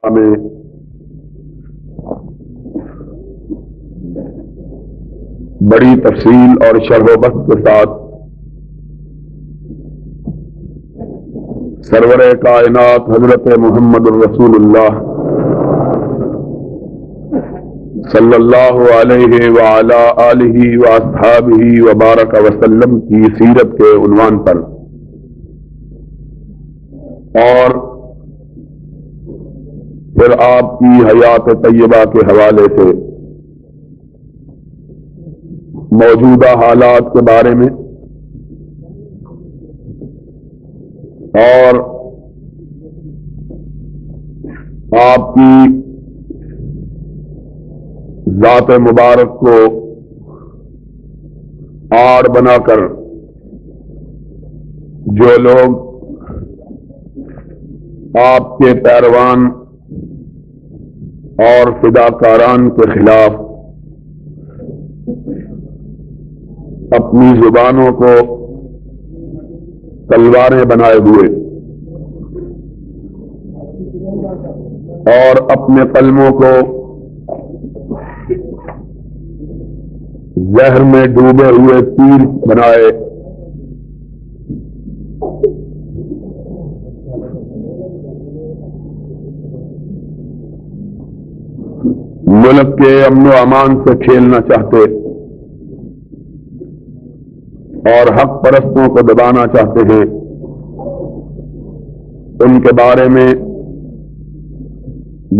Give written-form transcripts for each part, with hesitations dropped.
میں بڑی تفصیل اور شرح و بسط کے ساتھ سرور کائنات حضرت محمد الرسول اللہ صلی اللہ علیہ وعلی آلہ واصحابہ وبارک وسلم کی سیرت کے عنوان پر اور پھر آپ کی حیات طیبہ کے حوالے سے موجودہ حالات کے بارے میں اور آپ کی ذات مبارک کو آڑ بنا کر جو لوگ آپ کے پیروان اور فداکاران کے خلاف اپنی زبانوں کو تلواریں بنائے ہوئے اور اپنے قلموں کو زہر میں ڈوبے ہوئے تیر بنائے ملک کے امن و امان سے کھیلنا چاہتے اور حق پرستوں کو دبانا چاہتے ہیں، ان کے بارے میں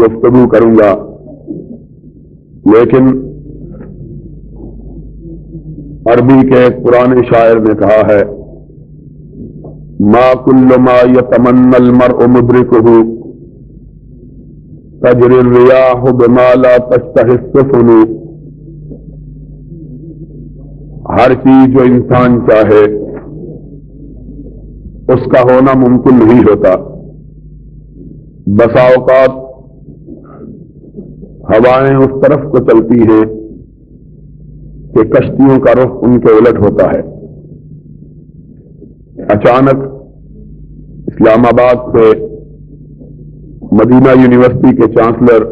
گفتگو کروں گا، لیکن عربی کے ایک پرانے شاعر نے کہا ہے ما کل ما یتمنى المرء مدرکہ تجری الریاح بما لا تشتہی السفن، ہر چیز جو انسان چاہے اس کا ہونا ممکن نہیں ہوتا، بسا اوقات ہوائیں اس طرف کو چلتی ہیں کہ کشتیوں کا رخ ان کے الٹ ہوتا ہے۔ اچانک اسلام آباد سے مدینہ یونیورسٹی کے چانسلر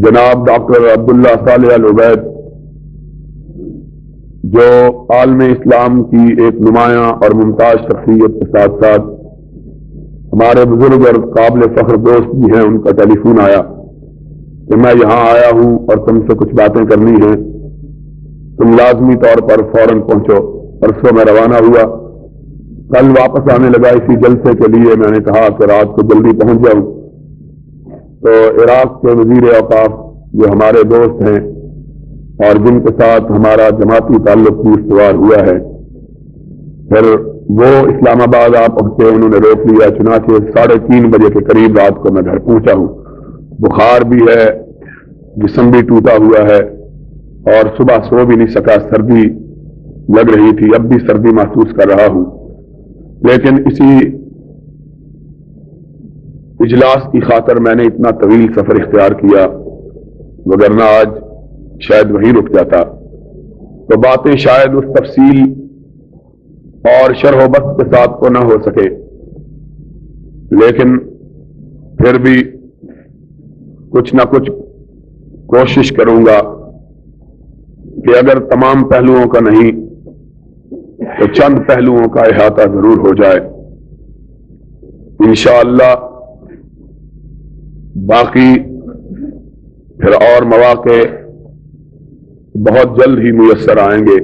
جناب ڈاکٹر عبداللہ صالح العبید، جو عالم اسلام کی ایک نمایاں اور ممتاز شخصیت کے ساتھ ساتھ ہمارے بزرگ اور قابل فخر دوست بھی ہیں، ان کا ٹیلی فون آیا کہ میں یہاں آیا ہوں اور تم سے کچھ باتیں کرنی ہیں، تم لازمی طور پر فوراً پہنچو۔ پرسوں میں روانہ ہوا، کل واپس آنے لگا اسی جلسے کے لیے، میں نے کہا کہ رات کو جلدی پہنچ جاؤں، تو عراق کے وزیر اوقاف جو ہمارے دوست ہیں اور جن کے ساتھ ہمارا جماعتی تعلق بھی استوار ہوا ہے، پھر وہ اسلام آباد آ پہنچے، انہوں نے روک لیا، چنانچہ 3:30 بجے کے قریب رات کو میں گھر پہنچا ہوں۔ بخار بھی ہے، جسم بھی ٹوٹا ہوا ہے اور صبح سو بھی نہیں سکا، سردی لگ رہی تھی، اب بھی سردی محسوس کر رہا ہوں، لیکن اسی اجلاس کی خاطر میں نے اتنا طویل سفر اختیار کیا، وگرنہ آج شاید وہیں رک جاتا، تو باتیں شاید اس تفصیل اور شرح و بسط کے ساتھ کو نہ ہو سکے، لیکن پھر بھی کچھ نہ کچھ کوشش کروں گا کہ اگر تمام پہلوؤں کا نہیں تو چند پہلوؤں کا احاطہ ضرور ہو جائے انشاءاللہ۔ باقی پھر اور مواقع بہت جلد ہی میسر آئیں گے،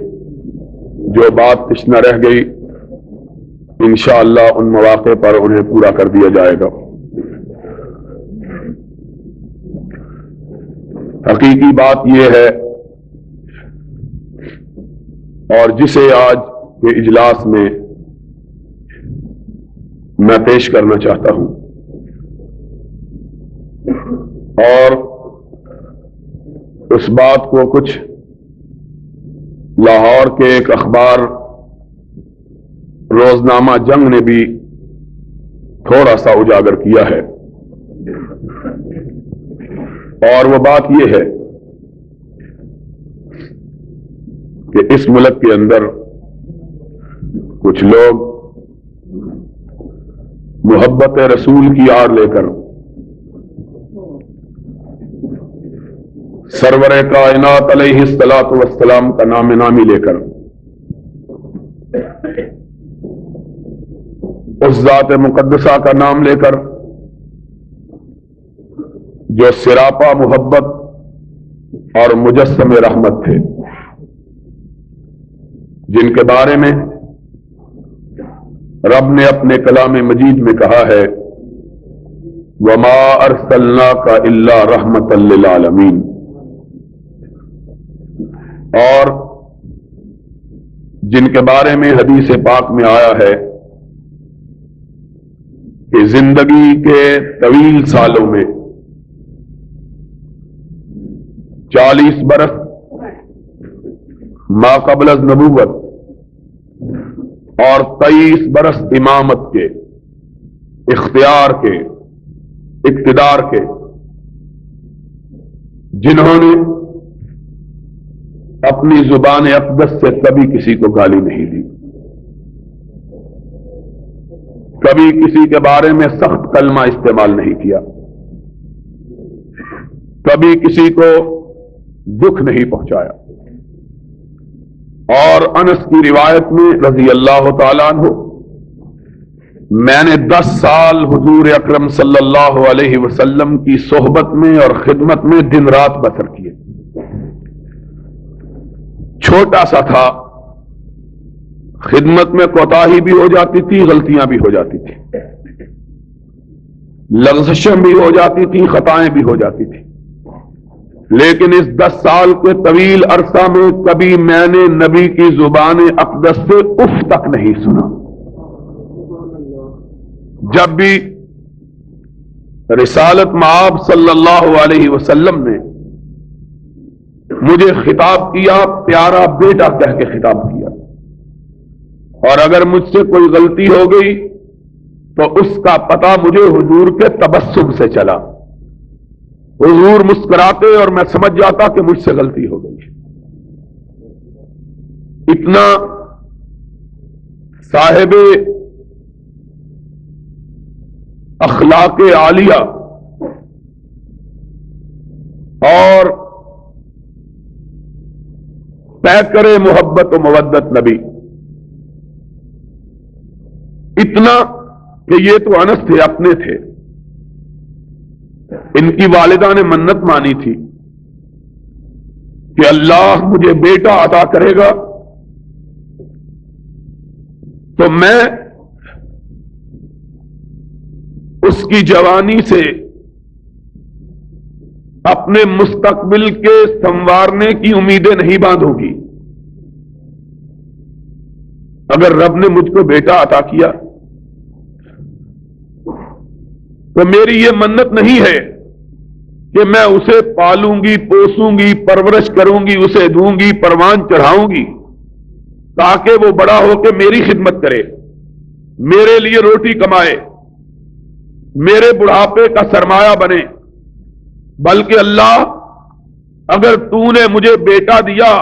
جو بات تشنہ رہ گئی انشاءاللہ ان مواقع پر انہیں پورا کر دیا جائے گا۔ حقیقی بات یہ ہے، اور جسے آج کے اجلاس میں میں پیش کرنا چاہتا ہوں، اور اس بات کو کچھ لاہور کے ایک اخبار روزنامہ جنگ نے بھی تھوڑا سا اجاگر کیا ہے، اور وہ بات یہ ہے کہ اس ملک کے اندر کچھ لوگ محبت رسول کی آڑ لے کر سرور کائنات علیہ الصلوۃ والسلام کا نام نامی لے کر اس ذات مقدسہ کا نام لے کر جو سراپا محبت اور مجسم رحمت تھے، جن کے بارے میں رب نے اپنے کلام مجید میں کہا ہے وَمَا أَرْسَلْنَاكَ إِلَّا رَحْمَةً لِّلْعَالَمِينَ، اور جن کے بارے میں حدیث پاک میں آیا ہے کہ زندگی کے طویل سالوں میں 40 برس ما قبل از نبوت اور 23 برس امامت کے، اختیار کے، اقتدار کے، جنہوں نے اپنی زبان اقدس سے کبھی کسی کو گالی نہیں دی، کبھی کسی کے بارے میں سخت کلمہ استعمال نہیں کیا، کبھی کسی کو دکھ نہیں پہنچایا، اور انس کی روایت میں رضی اللہ تعالیٰ عنہ میں نے 10 سال حضور اکرم صلی اللہ علیہ وسلم کی صحبت میں اور خدمت میں دن رات بسر کیے، چھوٹا سا تھا، خدمت میں کوتاہی بھی ہو جاتی تھی، غلطیاں بھی ہو جاتی تھی، لغزشیں بھی ہو جاتی تھی، خطائیں بھی ہو جاتی تھی، لیکن اس 10 سال کے طویل عرصہ میں کبھی میں نے نبی کی زبان اقدس سے اف تک نہیں سنا۔ جب بھی رسالت مآب صلی اللہ علیہ وسلم نے مجھے خطاب کیا، پیارا بیٹا کہہ کے خطاب کیا، اور اگر مجھ سے کوئی غلطی ہو گئی تو اس کا پتہ مجھے حضور کے تبسم سے چلا، حضور مسکراتے اور میں سمجھ جاتا کہ مجھ سے غلطی ہو گئی۔ اتنا صاحب اخلاق عالیہ اور پیکر محبت و مودت نبی، اتنا کہ یہ تو انس تھے، اپنے تھے، ان کی والدہ نے منت مانی تھی کہ اللہ مجھے بیٹا عطا کرے گا تو میں اس کی جوانی سے اپنے مستقبل کے سنوارنے کی امیدیں نہیں باندھوں گی۔ اگر رب نے مجھ کو بیٹا عطا کیا تو میری یہ منت نہیں ہے کہ میں اسے پالوں گی، پوسوں گی، پرورش کروں گی، اسے دوں گی، پروان چڑھاؤں گی تاکہ وہ بڑا ہو کے میری خدمت کرے، میرے لیے روٹی کمائے، میرے بڑھاپے کا سرمایہ بنے، بلکہ اللہ اگر تو نے مجھے بیٹا دیا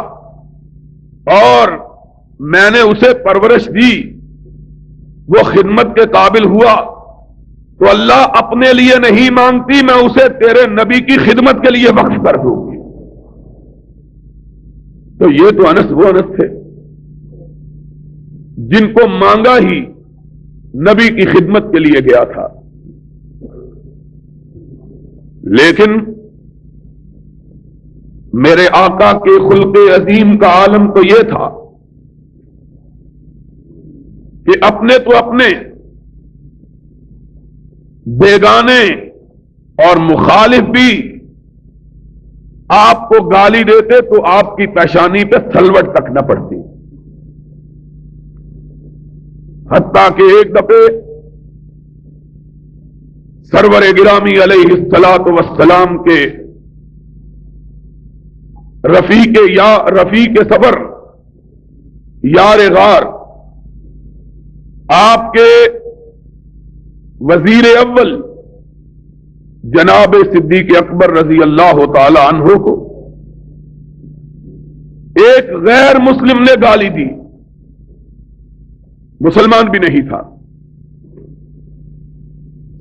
اور میں نے اسے پرورش دی، وہ خدمت کے قابل ہوا تو اللہ اپنے لیے نہیں مانگتی، میں اسے تیرے نبی کی خدمت کے لیے وقف کر دوں گی۔ تو یہ تو انس وہ انس تھے جن کو مانگا ہی نبی کی خدمت کے لیے گیا تھا، لیکن میرے آقا کے خلق عظیم کا عالم تو یہ تھا کہ اپنے تو اپنے، بیگانے اور مخالف بھی آپ کو گالی دیتے تو آپ کی پیشانی پہ سلوٹ تک نہ پڑتی، حتیٰ کہ ایک دفعے سرور گرامی علیہ الصلاۃ والسلام کے رفیق سفر، یار غار، آپ کے وزیر اول جناب صدیق اکبر رضی اللہ تعالی عنہ کو ایک غیر مسلم نے گالی دی، مسلمان بھی نہیں تھا،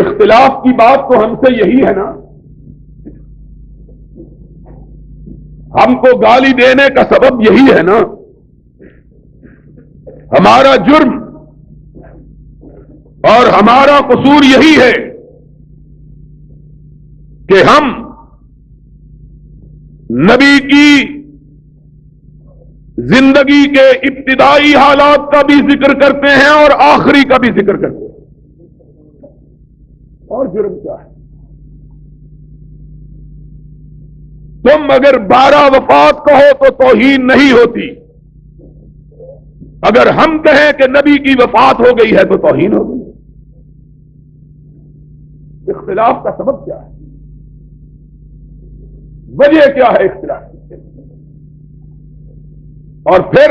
اختلاف کی بات تو ہم سے یہی ہے نا، ہم کو گالی دینے کا سبب یہی ہے نا، ہمارا جرم اور ہمارا قصور یہی ہے کہ ہم نبی کی زندگی کے ابتدائی حالات کا بھی ذکر کرتے ہیں اور آخری کا بھی ذکر کرتے ہیں۔ اور جرم کیا ہے؟ تم اگر 12 وفات کہو تو توہین نہیں ہوتی، اگر ہم کہیں کہ نبی کی وفات ہو گئی ہے تو توہین ہو گئی۔ اختلاف کا سبب کیا ہے؟ وجہ کیا ہے اختلاف کی؟ اور پھر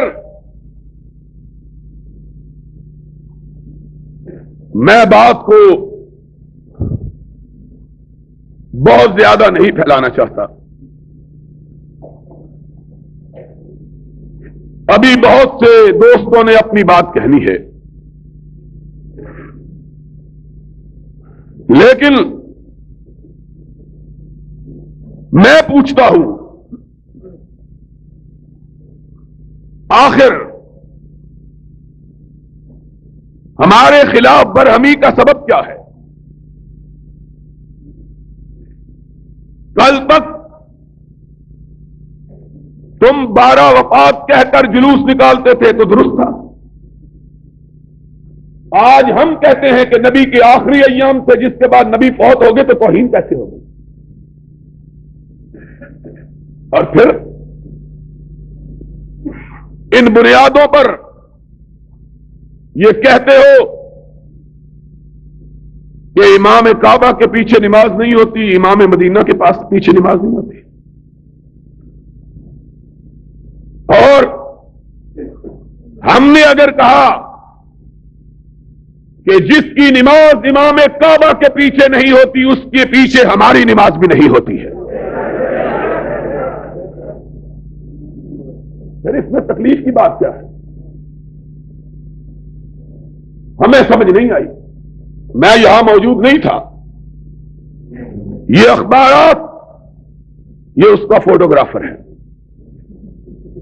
میں بات کو بہت زیادہ نہیں پھیلانا چاہتا، ابھی بہت سے دوستوں نے اپنی بات کہنی ہے، لیکن میں پوچھتا ہوں آخر ہمارے خلاف برہمی کا سبب کیا ہے؟ کل تک تم 12 وفات کہہ کر جلوس نکالتے تھے تو درست تھا، آج ہم کہتے ہیں کہ نبی کے آخری ایام سے جس کے بعد نبی فوت ہو گئے تو توہین کیسے ہوگی؟ اور پھر ان بنیادوں پر یہ کہتے ہو کہ امام کعبہ کے پیچھے نماز نہیں ہوتی، امام مدینہ کے پاس پیچھے نماز نہیں ہوتی، اور ہم نے اگر کہا کہ جس کی نماز امام کعبہ کے پیچھے نہیں ہوتی اس کے پیچھے ہماری نماز بھی نہیں ہوتی ہے، پھر اس میں تکلیف کی بات کیا ہے؟ ہمیں سمجھ نہیں آئی، میں یہاں موجود نہیں تھا، یہ اخبارات یہ اس کا فوٹوگرافر ہے،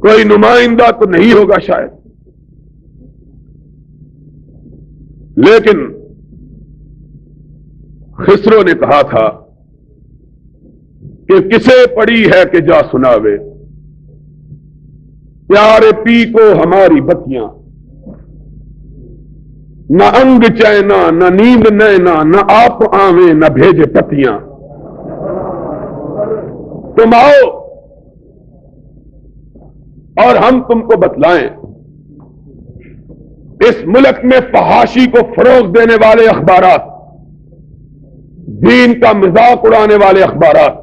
کوئی نمائندہ تو نہیں ہوگا شاید، لیکن خسرو نے کہا تھا کہ کسے پڑی ہے کہ جا سناوے، پیارے پی کو ہماری بتیاں، نہ انگ چینا نہ نیند نینا، نہ آپ آویں نہ بھیجے پتیاں، تم آؤ اور ہم تم کو بتلائیں اس ملک میں فحاشی کو فروغ دینے والے اخبارات، دین کا مذاق اڑانے والے اخبارات،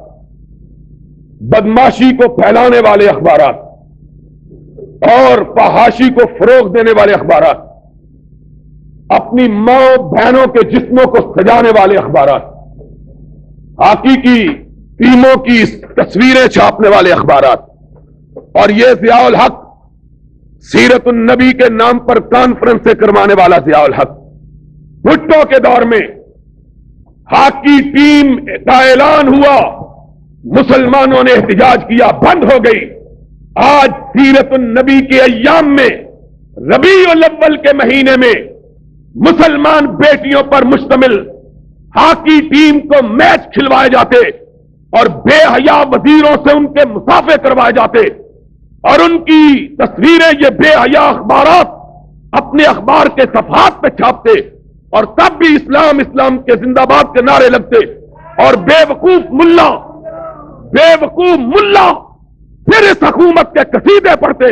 بدماشی کو پھیلانے والے اخبارات اور فحاشی کو فروغ دینے والے اخبارات، اپنی ماں بہنوں کے جسموں کو سجانے والے اخبارات، ہاکی کی ٹیموں کی تصویریں چھاپنے والے اخبارات، اور یہ ضیاء الحق سیرت النبی کے نام پر کانفرنسیں کروانے والا ضیاء الحق، بھٹو کے دور میں ہاکی ٹیم کا اعلان ہوا، مسلمانوں نے احتجاج کیا، بند ہو گئی، آج سیرت النبی کے ایام میں ربیع الاول کے مہینے میں مسلمان بیٹیوں پر مشتمل ہاکی ٹیم کو میچ کھلوائے جاتے اور بے حیا وزیروں سے ان کے مسافے کروائے جاتے، اور ان کی تصویریں یہ بے حیا اخبارات اپنے اخبار کے صفحات پہ چھاپتے، اور تب بھی اسلام اسلام کے زندہ باد کے نعرے لگتے، اور بے وقوف ملا پھر اس حکومت کے قصیدے پڑھتے،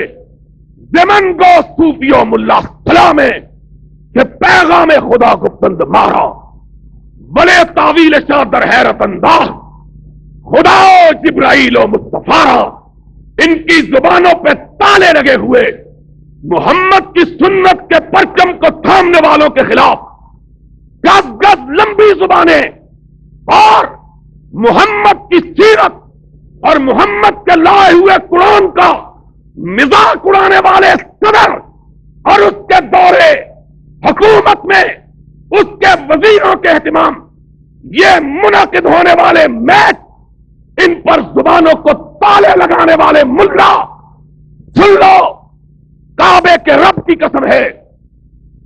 زمن گو صوفیو ملا سلامے کہ پیغام خدا گفتند مارا، بلے تعویل شاہ در حیرت انداز خدا و جبرائیل و مصطفیٰ، ان کی زبانوں پہ تالے لگے ہوئے محمد کی سنت کے پرچم کو تھامنے والوں کے خلاف گز گز لمبی زبانیں، اور محمد کی سیرت اور محمد کے لائے ہوئے قرآن کا مذاق اڑانے والے صدر اور اس کے دورے حکومت میں اس کے وزیروں کے اہتمام یہ منعقد ہونے والے میچ، ان پر زبانوں کو تالے لگانے والے ملا، سن لو، کعبے کے رب کی قسم ہے،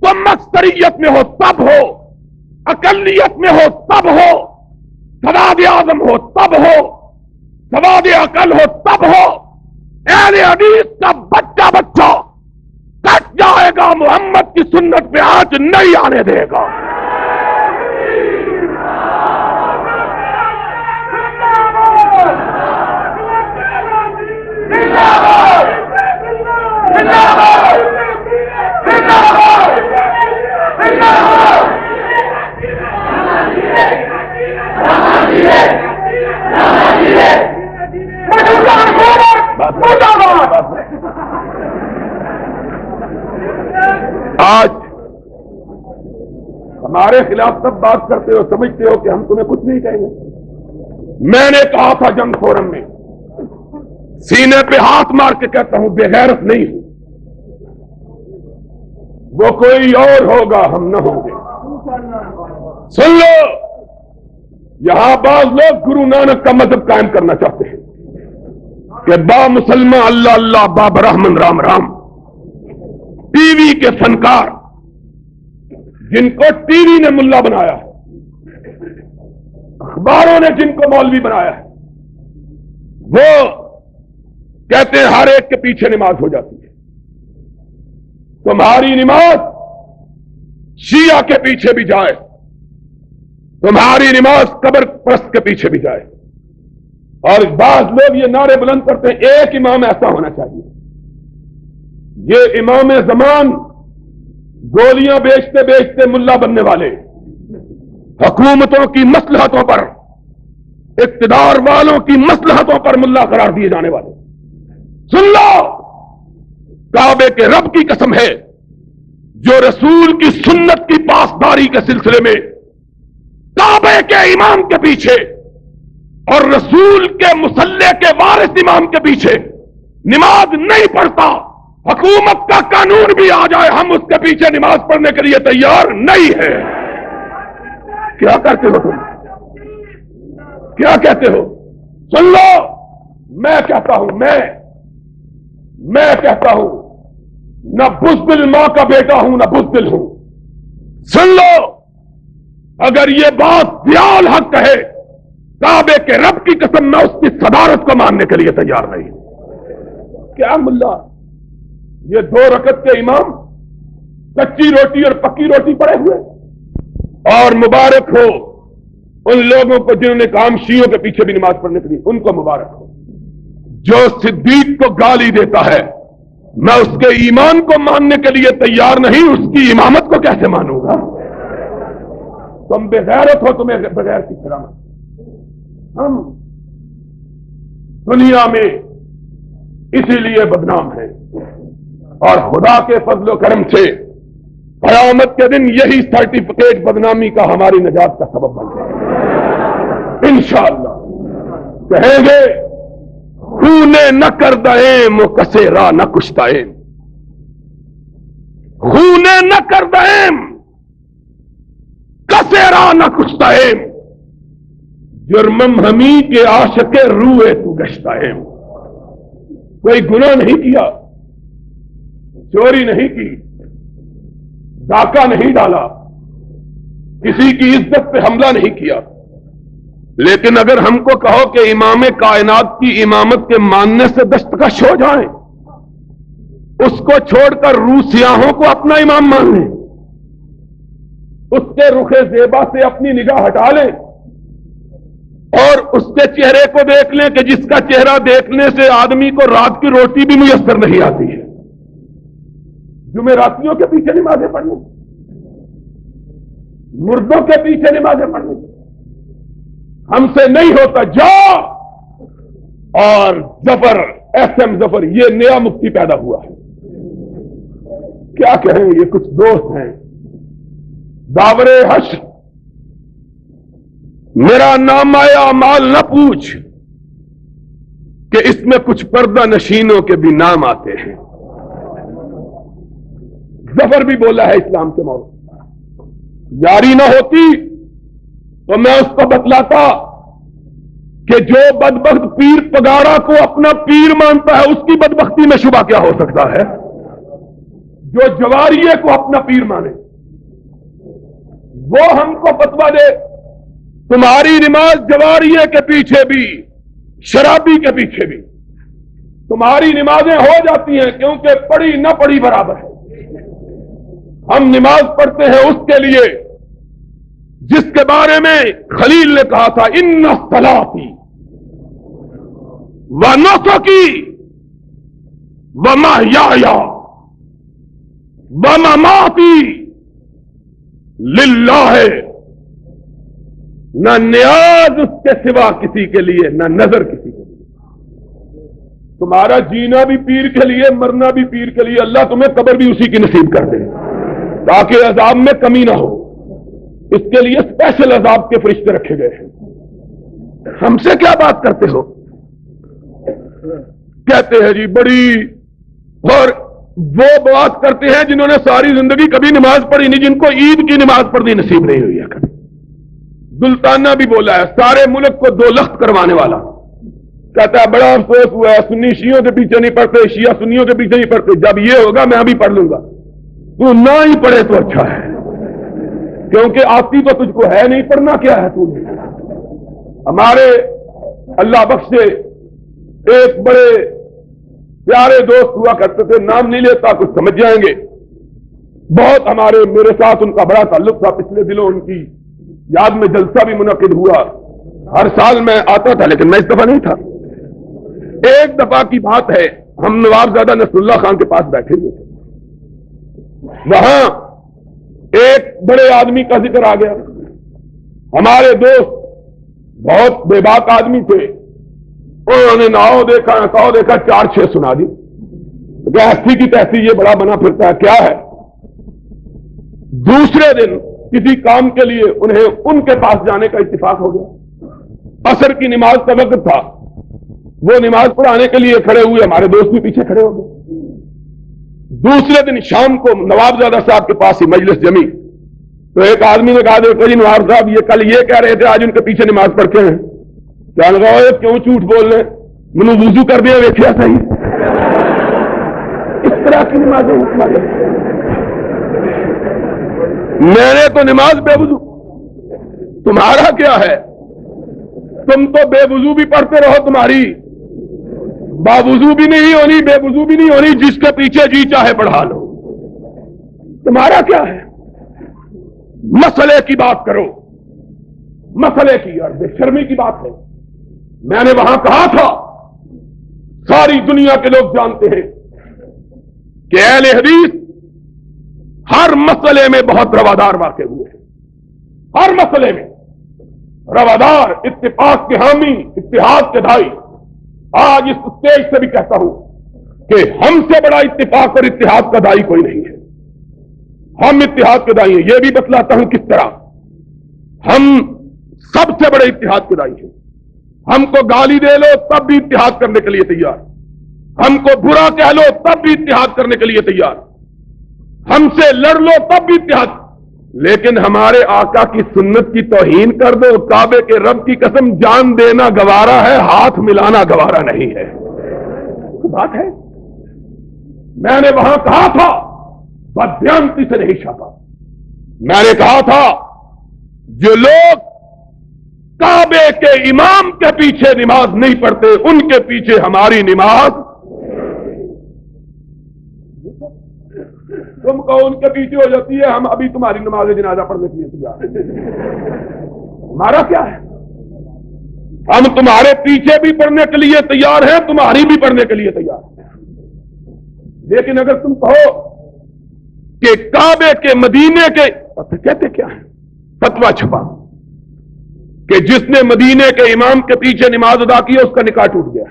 تم اکثریت میں ہو تب ہو، اقلیت میں ہو تب ہو، سواد اعظم ہو تب ہو، سواد عقل ہو تب ہو، اہل حدیث کا بچہ بچہ کٹ جائے گا، محمد کی سنت پہ آج نہیں آنے دے گا۔ آج ہمارے خلاف سب بات کرتے ہو، سمجھتے ہو کہ ہم تمہیں کچھ نہیں کہیں گے۔ میں نے کہا تھا جنگ فورم میں، سینے پہ ہاتھ مار کے کہتا ہوں، بے غیرت نہیں ہوں، وہ کوئی اور ہوگا، ہم نہ ہوں گے۔ سن لو، یہاں بعض لوگ گرو نانک کا مذہب قائم کرنا چاہتے ہیں کہ با مسلمان اللہ اللہ، با برہمن رام رام۔ ٹی وی کے فنکار جن کو ٹی وی نے ملا بنایا ہے، اخباروں نے جن کو مولوی بنایا ہے، وہ کہتے ہیں ہر ایک کے پیچھے نماز ہو جاتی ہے۔ تمہاری نماز شیعہ کے پیچھے بھی جائے، تمہاری نماز قبر پرست کے پیچھے بھی جائے، اور بعض لوگ یہ نعرے بلند کرتے ہیں ایک امام ایسا ہونا چاہیے۔ یہ امام زمان گولیاں بیچتے بیچتے ملا بننے والے، حکومتوں کی مصلحتوں پر، اقتدار والوں کی مصلحتوں پر ملا قرار دیے جانے والے۔ سن لو، کعبے کے رب کی قسم ہے، جو رسول کی سنت کی پاسداری کے سلسلے میں کعبے کے امام کے پیچھے اور رسول کے مصلی کے وارث امام کے پیچھے نماز نہیں پڑھتا، حکومت کا قانون بھی آ جائے، ہم اس کے پیچھے نماز پڑھنے کے لیے تیار نہیں ہے۔ کیا کرتے ہو تم؟ کیا کہتے ہو؟ سن لو، میں کہتا ہوں، میں کہتا ہوں، نہ بزدل ماں کا بیٹا ہوں، نہ بزدل ہوں۔ سن لو، اگر یہ بات دیال حق کہے، کعبے کے رب کی قسم، میں اس کی صدارت کو ماننے کے لیے تیار نہیں۔ کیا ملا، یہ 2 رکعت کے امام کچی روٹی اور پکی روٹی پڑے ہوئے؟ اور مبارک ہو ان لوگوں کو جنہوں نے کام شیعوں کے پیچھے بھی نماز پڑھنے کے لیے، ان کو مبارک ہو۔ جو صدیق کو گالی دیتا ہے، میں اس کے ایمان کو ماننے کے لیے تیار نہیں، اس کی امامت کو کیسے مانوں گا؟ تم بے غیرت ہو، تمہیں بغیر کی کرامت۔ ہم دنیا میں اسی لیے بدنام ہیں، اور خدا کے فضل و کرم سے قیامت کے دن یہی سرٹیفکیٹ بدنامی کا ہماری نجات کا سبب بن جائے گا انشاءاللہ۔ کہیں گے خونے نہ کردائیں و کسے را نہ کشتائیں، خونے نہ کردائیں کسے را نہ کشتائیں، جرمم ہمی کے عاشق روئے تو گشتائیں۔ کوئی گناہ نہیں کیا، چوری نہیں کی، ڈاکہ نہیں ڈالا، کسی کی عزت پہ حملہ نہیں کیا، لیکن اگر ہم کو کہو کہ امام کائنات کی امامت کے ماننے سے دستکش ہو جائیں، اس کو چھوڑ کر روح سیاہوں کو اپنا امام مان لیں، اس کے رخ زیبا سے اپنی نگاہ ہٹا لیں، اور اس کے چہرے کو دیکھ لیں کہ جس کا چہرہ دیکھنے سے آدمی کو رات کی روٹی بھی میسر نہیں آتی ہے، جمعراتیوں کے پیچھے نمازیں پڑھنے، مردوں کے پیچھے نمازیں پڑھنے ہم سے نہیں ہوتا۔ جاؤ، اور ظفر ایس ایم ظفر یہ نیا مفتی پیدا ہوا ہے، کیا کہیں، یہ کچھ دوست ہیں، داور حشر میرا نام آیا مال نہ پوچھ، کہ اس میں کچھ پردہ نشینوں کے بھی نام آتے ہیں۔ ظفر بھی بولا ہے اسلام کے موضوع، یاری نہ ہوتی تو میں اس کو بتلاتا کہ جو بدبخت پیر پگاڑا کو اپنا پیر مانتا ہے اس کی بدبختی میں شبہ کیا ہو سکتا ہے؟ جو جواریے کو اپنا پیر مانے وہ ہم کو فتویٰ دے تمہاری نماز جواریے کے پیچھے بھی شرابی کے پیچھے بھی تمہاری نمازیں ہو جاتی ہیں کیونکہ پڑھی نہ پڑھی برابر ہے. ہم نماز پڑھتے ہیں اس کے لیے جس کے بارے میں خلیل نے کہا تھا ان صلاتی و نسکی و محیای و مماتی للہ، نہ نیاز اس کے سوا کسی کے لیے نہ نظر کسی کے لیے. تمہارا جینا بھی پیر کے لیے مرنا بھی پیر کے لیے. اللہ تمہیں قبر بھی اسی کی نصیب کر دے تاکہ عذاب میں کمی نہ ہو. اس کے لیے اسپیشل عذاب کے فرشتے رکھے گئے ہیں. ہم سے کیا بات کرتے ہو؟ کہتے ہیں جی بڑی، اور وہ بات کرتے ہیں جنہوں نے ساری زندگی کبھی نماز پڑھی نہیں، جن کو عید کی نماز پڑھنی نصیب نہیں ہوئی ہے کبھی. دلتانہ بھی بولا ہے سارے ملک کو دو لخت کروانے والا. کہتا ہے بڑا افسوس ہوا ہے سنی شیعوں کے پیچھے نہیں پڑھتے، شیعہ سنیوں کے پیچھے نہیں پڑھتے. جب یہ ہوگا میں ابھی پڑھ لوں گا. تو نہ ہی پڑھے تو اچھا ہے کیونکہ آتی تو تجھ کو ہے نہیں، پڑھنا کیا ہے تو نے. ہمارے اللہ بخشے ایک بڑے پیارے دوست ہوا کرتے تھے، نام نہیں لیتا کچھ سمجھ جائیں گے. بہت میرے ساتھ ان کا بڑا تعلق تھا. پچھلے دنوں ان کی یاد میں جلسہ بھی منعقد ہوا. ہر سال میں آتا تھا لیکن میں اس دفعہ نہیں تھا. ایک دفعہ کی بات ہے، ہم نوابزادہ نصر اللہ خان کے پاس بیٹھے ہوئے تھے. وہاں ایک بڑے آدمی کا ذکر آ گیا. ہمارے دوست بہت بے باک آدمی تھے. انہوں نے ناؤ دیکھا ساؤ دیکھا 4-6 سنا دی. ایسی کی تیسی یہ بڑا بنا پھرتا ہے کیا ہے. دوسرے دن کسی کام کے لیے انہیں ان کے پاس جانے کا اتفاق ہو گیا. عصر کی نماز کا وقت تھا. وہ نماز پڑھانے کے لیے کھڑے ہوئے، ہمارے دوست بھی پیچھے کھڑے ہو گئے. دوسرے دن شام کو نوابزادہ صاحب کے پاس ہی مجلس جمی تو ایک آدمی نے کہا دیکھو جی نواب صاحب یہ کل یہ کہہ رہے تھے آج ان کے پیچھے نماز پڑھتے ہیں. کیا لگا کیوں جھوٹ بول رہے؟ منو وضو کر دیا ویکھیا صحیح. اس طرح کی نمازیں میں نے تو نماز بے وضو. تمہارا کیا ہے؟ تم تو بے وضو بھی پڑھتے رہو، تمہاری باوضو بھی نہیں ہونی بے وضو بھی نہیں ہونی، جس کے پیچھے جی چاہے پڑھا لو. تمہارا کیا ہے؟ مسئلے کی بات کرو، مسئلے کی. اور بے شرمی کی بات ہے. میں نے وہاں کہا تھا ساری دنیا کے لوگ جانتے ہیں کہ اہل حدیث ہر مسئلے میں بہت روادار واقع ہوئے ہیں. ہر مسئلے میں روادار، اتفاق کے حامی، اتحاد کے دائی. آج اس اسٹیج سے بھی کہتا ہوں کہ ہم سے بڑا اتفاق اور اتحاد کا دائی کوئی نہیں ہے. ہم اتحاد کے دائی ہیں. یہ بھی بتلاتا ہوں کس طرح. ہم سب سے بڑے اتحاد کے دائی ہیں. ہم کو گالی دے لو تب بھی اتحاد کرنے کے لیے تیار. ہم کو برا کہہ لو تب بھی اتحاد کرنے کے لیے تیار. ہم سے لڑ لو تب بھی اتحاد. لیکن ہمارے آقا کی سنت کی توہین کر دو، کعبے کے رب کی قسم جان دینا گوارا ہے، ہاتھ ملانا گوارا نہیں ہے. بات ہے. میں نے وہاں کہا تھا بدیانتی سے نہیں چھاپا. میں نے کہا تھا جو لوگ کعبے کے امام کے پیچھے نماز نہیں پڑھتے ان کے پیچھے ہماری نماز. تم کو ان کے پیچھے ہو جاتی ہے، ہم ابھی تمہاری نماز جنازہ پڑھنے کے لیے تیار ہیں. ہمارا کیا ہے؟ ہم تمہارے پیچھے بھی پڑھنے کے لیے تیار ہیں، تمہاری بھی پڑھنے کے لیے تیار ہیں. لیکن اگر تم کہو کہ کعبے کے مدینے کے کہتے کیا ہے فتویٰ چھپا کہ جس نے مدینے کے امام کے پیچھے نماز ادا کی اس کا نکاح ٹوٹ گیا.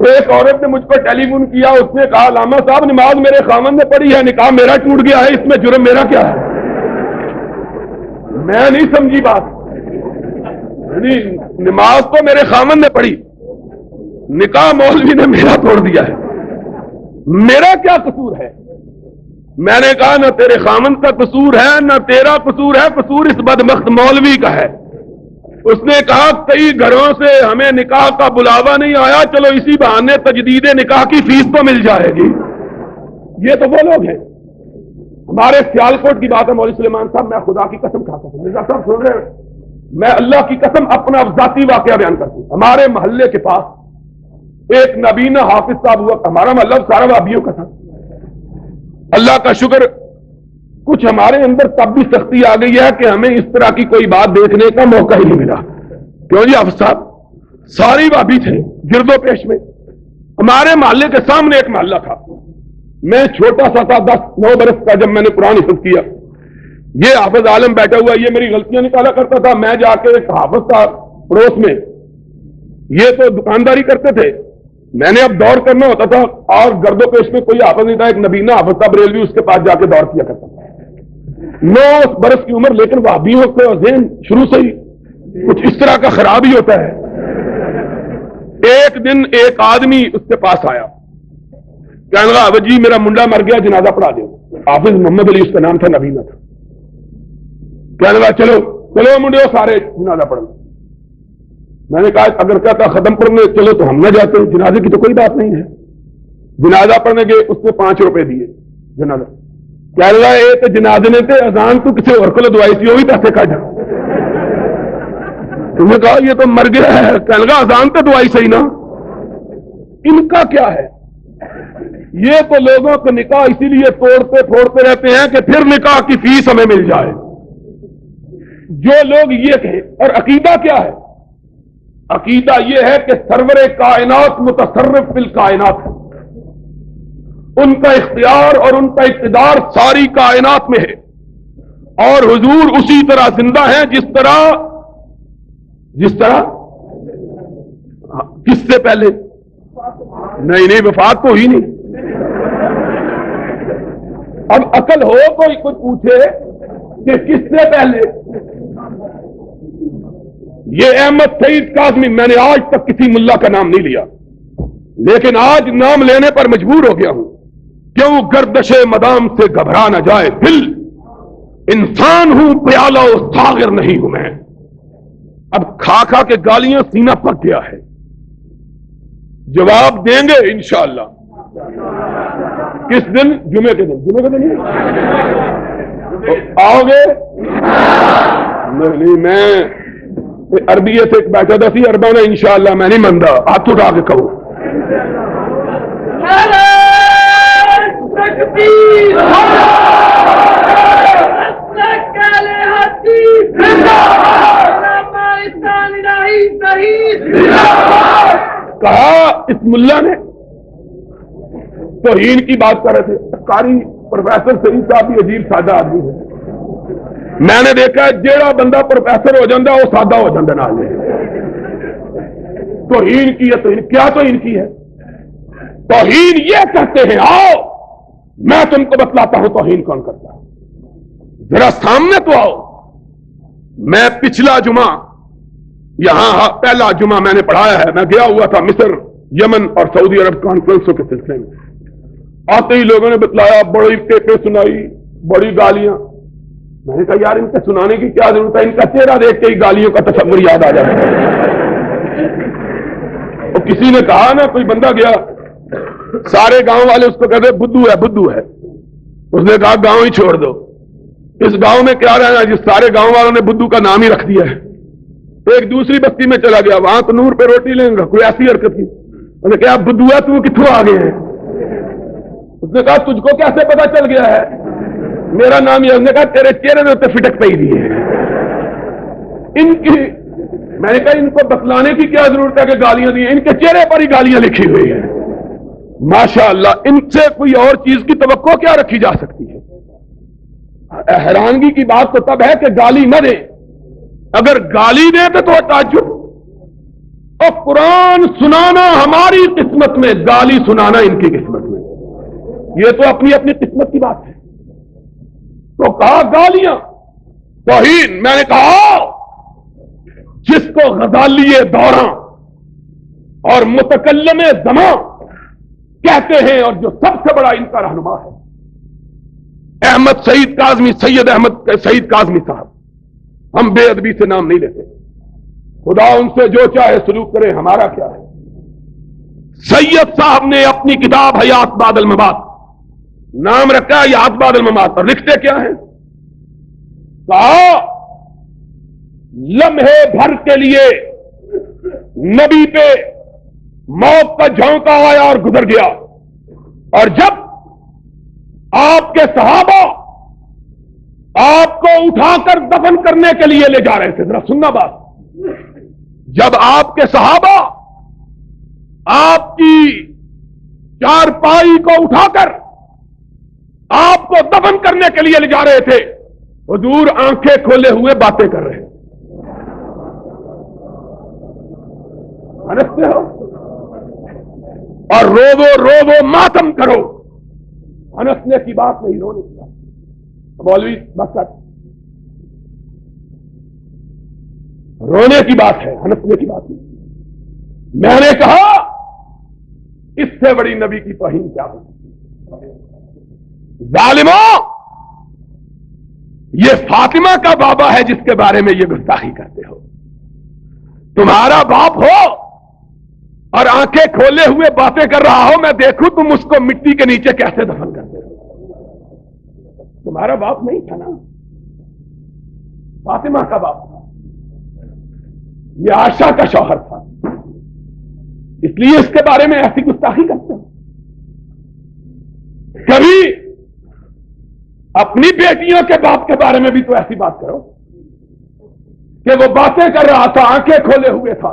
ایک عورت نے مجھ پر ٹیلی فون کیا، اس نے کہا علامہ صاحب نماز میرے خاوند نے پڑھی ہے، نکاح میرا ٹوٹ گیا ہے، اس میں جرم میرا کیا ہے؟ میں نہیں سمجھی بات. نماز تو میرے خاوند نے پڑھی، نکاح مولوی نے میرا توڑ دیا ہے، میرا کیا قصور ہے؟ میں نے کہا نہ تیرے خامن کا قصور ہے نہ تیرا قصور ہے، قصور اس بدبخت مولوی کا ہے۔ اس نے کہا کئی گھروں سے ہمیں نکاح کا بلاوا نہیں آیا، چلو اسی بہانے تجدید نکاح کی فیس تو مل جائے گی۔ یہ تو وہ لوگ ہیں۔ ہمارے سیالکوٹ کی بات ہے مولوی سلیمان صاحب، میں خدا کی قسم کھاتا ہوں، مرزا صاحب سن رہے ہیں، میں اللہ کی قسم اپنا ذاتی واقعہ بیان کرتا ہوں۔ ہمارے محلے کے پاس ایک نبینا حافظ صاحب ہوا، ہمارا محلہ سارا وابیوں کا تھا۔ اللہ کا شکر کچھ ہمارے اندر تب بھی سختی آ گئی ہے کہ ہمیں اس طرح کی کوئی بات دیکھنے کا موقع ہی نہیں ملا۔ کیوں جی حافظ صاحب ساری وابی تھے گرد و پیش میں۔ ہمارے محلے کے سامنے ایک محلہ تھا، میں چھوٹا سا تھا 10-9 برس کا جب میں نے قرآن حفظ کیا، یہ حافظ عالم بیٹھا ہوا، یہ میری غلطیاں نکالا کرتا تھا، میں جا کے ایک حافظ تھا پڑوس میں، یہ تو دکانداری کرتے تھے، میں نے اب دور کرنا ہوتا تھا اور گرد و پیش میں کوئی حافظ نہیں تھا، ایک نبینا حافظ تھا بریلوی، اس کے پاس جا کے دور کیا کرتا تھا۔ 9 برس کی عمر، لیکن وہابیوں کا ذہن شروع سے ہی کچھ اس طرح کا خراب ہی ہوتا ہے۔ ایک دن ایک آدمی اس کے پاس آیا، کہنے لگا حافظ جی میرا منڈا مر گیا، جنازہ پڑھا دو۔ حافظ محمد علی اس کا نام تھا، نبینا تھا۔ کہنے لگا چلو چلو منڈے سارے جنازہ پڑھنا۔ میں نے کہا اگر کہتا ختم پڑھنے چلو تو ہم نہ جاتے، جنازے کی تو کوئی بات نہیں ہے۔ جنازہ پڑھنے گئے، اس نے 5 روپے دیے جنازہ۔ کہنے لگا یہ تو جنازے نے تے اذان تو کسی اور کو دعائی تھی، وہ بھی پیسے کٹ۔ تم نے کہا یہ تو مر گیا ہے، کہنے لگا اذان تو دعائی صحیح نا۔ ان کا کیا ہے، یہ تو لوگوں کو نکاح اسی لیے توڑتے پھوڑتے رہتے ہیں کہ پھر نکاح کی فیس ہمیں مل جائے۔ جو لوگ یہ کہیں، اور عقیدہ کیا ہے؟ عقیدہ یہ ہے کہ سرور کائنات متصرف فی الکائنات ہے، ان کا اختیار اور ان کا اقتدار ساری کائنات میں ہے، اور حضور اسی طرح زندہ ہیں جس طرح کس سے پہلے؟ نہیں وفات تو ہی نہیں۔ اب عقل ہو کوئی کچھ پوچھے کہ کس سے پہلے؟ یہ احمد سعید کاظمی، میں نے آج تک کسی ملا کا نام نہیں لیا، لیکن آج نام لینے پر مجبور ہو گیا ہوں، کیوں گردش مدام سے گھبرا نہ جائے دل، انسان ہوں پیالہ و ساغر نہیں ہوں میں۔ اب کھا کھا کے گالیاں سینہ پک گیا ہے، جواب دیں گے انشاءاللہ۔ کس دن؟ جمعے کے دن آؤ گے؟ نہیں میں عربی سے ایک بیٹھا تھا سی اربا نے انشاءاللہ میں نہیں منتا، ہاتھ اٹھا کے کہو۔ کہا اس ملا نے توہین کی بات کر رہے تھے، قاری پروفیسر سعید صاحب بھی عجیب سادہ آدمی ہے، میں نے دیکھا جیڑا بندہ پروفیسر ہو جاتا وہ سادہ ہو جاتا نہ لے۔ توہین کی ہے، توہین کیا توہین کی ہے؟ توہین یہ کہتے ہیں، آؤ میں تم کو بتلاتا ہوں توہین کون کرتا ہے، ذرا سامنے تو آؤ۔ میں پچھلا جمعہ یہاں پہلا جمعہ میں نے پڑھایا ہے، میں گیا ہوا تھا مصر، یمن اور سعودی عرب کانفرنسوں کے سلسلے میں، آتے ہی لوگوں نے بتلایا، بڑی ٹیپیں سنائی، بڑی گالیاں۔ میں نے کہا یار ان کے سنانے کی کیا ضرورت ہے، ان کا چہرہ دیکھ کے ہی گالیوں کا تصور یاد آ جاتا ہے۔ اور کسی نے کہا نا، کوئی بندہ گیا، سارے گاؤں والے اس کو کہتے بدھو ہے بدھو ہے، اس نے کہا گاؤں ہی چھوڑ دو، اس گاؤں میں کیا رہنا جس سارے گاؤں والوں نے بدھو کا نام ہی رکھ دیا ہے۔ ایک دوسری بستی میں چلا گیا، وہاں تو نور پہ روٹی لیں گا، کوئی ایسی حرکت کی، اس نے کہا بدھو ہے تو کتوں آ گئے ہیں؟ اس نے کہا تجھ کو کیسے پتا چل گیا ہے میرا نام یہ؟ اس نے کہا تیرے چہرے میں فٹک پہ ہی دی ہے۔ ان کی میں نے کہا ان کو بتلانے کی کیا ضرورت ہے کہ گالیاں دی، ان کے چہرے پر ہی گالیاں لکھی ہوئی ہیں۔ ماشاءاللہ ان سے کوئی اور چیز کی توقع کیا رکھی جا سکتی ہے؟ حیرانگی کی بات تو تب ہے کہ گالی نہ دیں، اگر گالی دے تو تعجب، اور قرآن سنانا ہماری قسمت میں، گالی سنانا ان کی قسمت میں، یہ تو اپنی اپنی قسمت کی بات ہے۔ تو کہا گالیاں توہین، میں نے کہا جس کو غزالی دوراں اور متکلم زمان کہتے ہیں اور جو سب سے بڑا ان کا رہنما ہے، احمد سعید کاظمی، سید احمد سعید کاظمی صاحب، ہم بے ادبی سے نام نہیں لیتے، خدا ان سے جو چاہے سلوک کرے، ہمارا کیا ہے۔ سید صاحب نے اپنی کتاب حیات بعد الممات نام رکھا ہے حیات بعد الممات، اور لکھتے کیا ہیں؟ کہا لمحے بھر کے لیے نبی پہ موت کا جھونکا آیا اور گزر گیا، اور جب آپ کے صحابہ آپ کو اٹھا کر دفن کرنے کے لیے لے جا رہے تھے، ذرا سننا بات، جب آپ کے صحابہ آپ کی چارپائی کو اٹھا کر آپ کو دفن کرنے کے لیے لے جا رہے تھے، حضور آنکھیں کھولے ہوئے باتیں کر رہے ہیں۔ سمجھتے ہو؟ اور رو ماتم کرو، ہنسنے کی بات نہیں، رونے کی بات۔ مولوی بس رونے کی بات ہے، ہنسنے کی بات نہیں۔ میں نے کہا اس سے بڑی نبی کی توہین کیا ہو؟ ظالموں، یہ فاطمہ کا بابا ہے جس کے بارے میں یہ گستاخی کرتے ہو۔ تمہارا باپ ہو اور آنکھیں کھولے ہوئے باتیں کر رہا ہو، میں دیکھوں تم اس کو مٹی کے نیچے کیسے دفن کرتے ہو۔ تمہارا باپ نہیں تھا نا، فاطمہ کا باپ تھا، یہ عائشہ کا شوہر تھا، اس لیے اس کے بارے میں ایسی گستاخی کرتے ہو۔ کبھی اپنی بیٹیوں کے باپ کے بارے میں بھی تو ایسی بات کرو کہ وہ باتیں کر رہا تھا، آنکھیں کھولے ہوئے تھا،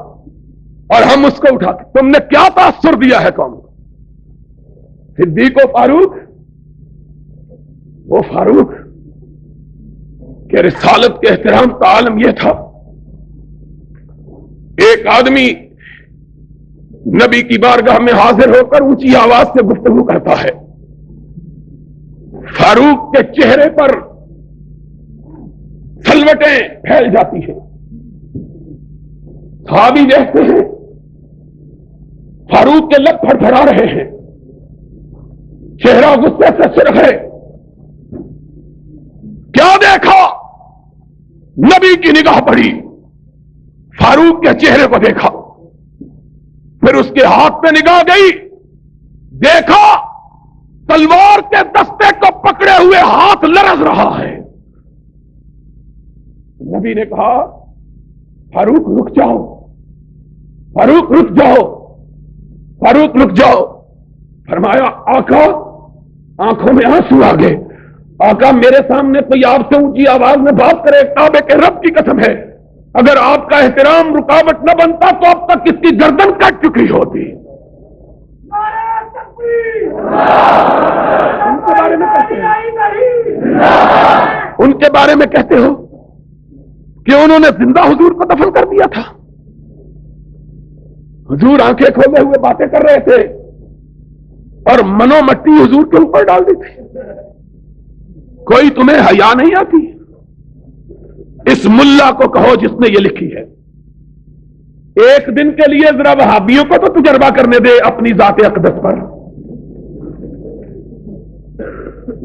اور ہم اس کو اٹھا کے، تم نے کیا تاثر دیا ہے قوم کو؟ صدیق و فاروق، وہ فاروق کہ رسالت کے احترام کا عالم یہ تھا، ایک آدمی نبی کی بارگاہ میں حاضر ہو کر اونچی آواز سے گفتگو کرتا ہے، فاروق کے چہرے پر سلوٹیں پھیل جاتی ہیں، صحابی دیکھتے ہیں فاروق کے لب پھڑپھڑا رہے ہیں، چہرہ غصے سے سرخ ہے۔ کیا دیکھا؟ نبی کی نگاہ پڑی، فاروق کے چہرے کو دیکھا، پھر اس کے ہاتھ میں نگاہ گئی، دیکھا تلوار کے دستے کو پکڑے ہوئے ہاتھ لرز رہا ہے۔ نبی نے کہا فاروق رک جاؤ، فاروق رک جاؤ، فاروق رک جاؤ۔ فرمایا آقا، آنکھوں میں آنسو آ گئے، آقا میرے سامنے کوئی آپ سے اونچی آواز میں بات کرے، کعبے کے رب کی قسم ہے اگر آپ کا احترام رکاوٹ نہ بنتا تو اب تک اس کی گردن کٹ چکی ہوتی۔ ان کے بارے میں کہتے ہو کہ انہوں نے زندہ حضور کو دفن کر دیا تھا۔ حضور آنکھیں کھولے ہوئے باتیں کر رہے تھے اور منو مٹی حضور کے اوپر ڈال دی تھی۔ کوئی تمہیں حیا نہیں آتی؟ اس ملا کو کہو جس نے یہ لکھی ہے، ایک دن کے لیے ذرا وہابیوں کو تو تجربہ کرنے دے اپنی ذات اقدس پر،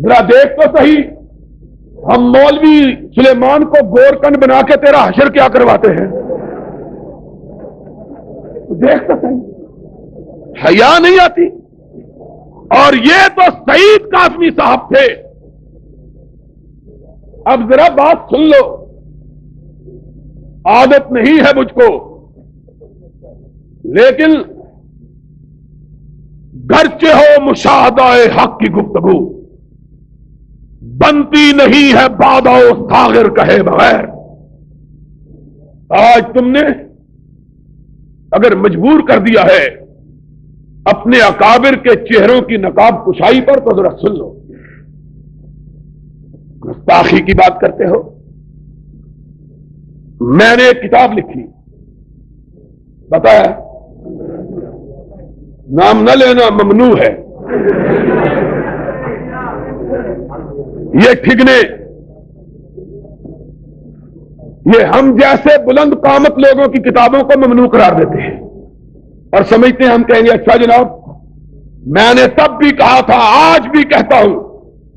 ذرا دیکھ تو صحیح، ہم مولوی سلیمان کو گورکنڈ بنا کے تیرا حشر کیا کرواتے ہیں، دیکھ تو صحیح، حیا نہیں آتی۔ اور یہ تو سعید کاظمی صاحب تھے۔ اب ذرا بات سن لو، عادت نہیں ہے مجھ کو، لیکن گرچہ ہو مشاہدہ حق کی گفتگو، بنتی نہیں ہے بادہ ساغر کہے بغیر۔ آج تم نے اگر مجبور کر دیا ہے اپنے اکابر کے چہروں کی نقاب کشائی پر تو ذرا سن لو، گستاخی کی بات کرتے ہو۔ میں نے ایک کتاب لکھی، بتایا نام نہ لینا ممنوع ہے، یہ ٹھگنے، یہ ہم جیسے بلند قامت لوگوں کی کتابوں کو ممنوع قرار دیتے ہیں اور سمجھتے ہیں ہم کہیں گے اچھا جناب، میں نے تب بھی کہا تھا، آج بھی کہتا ہوں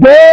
2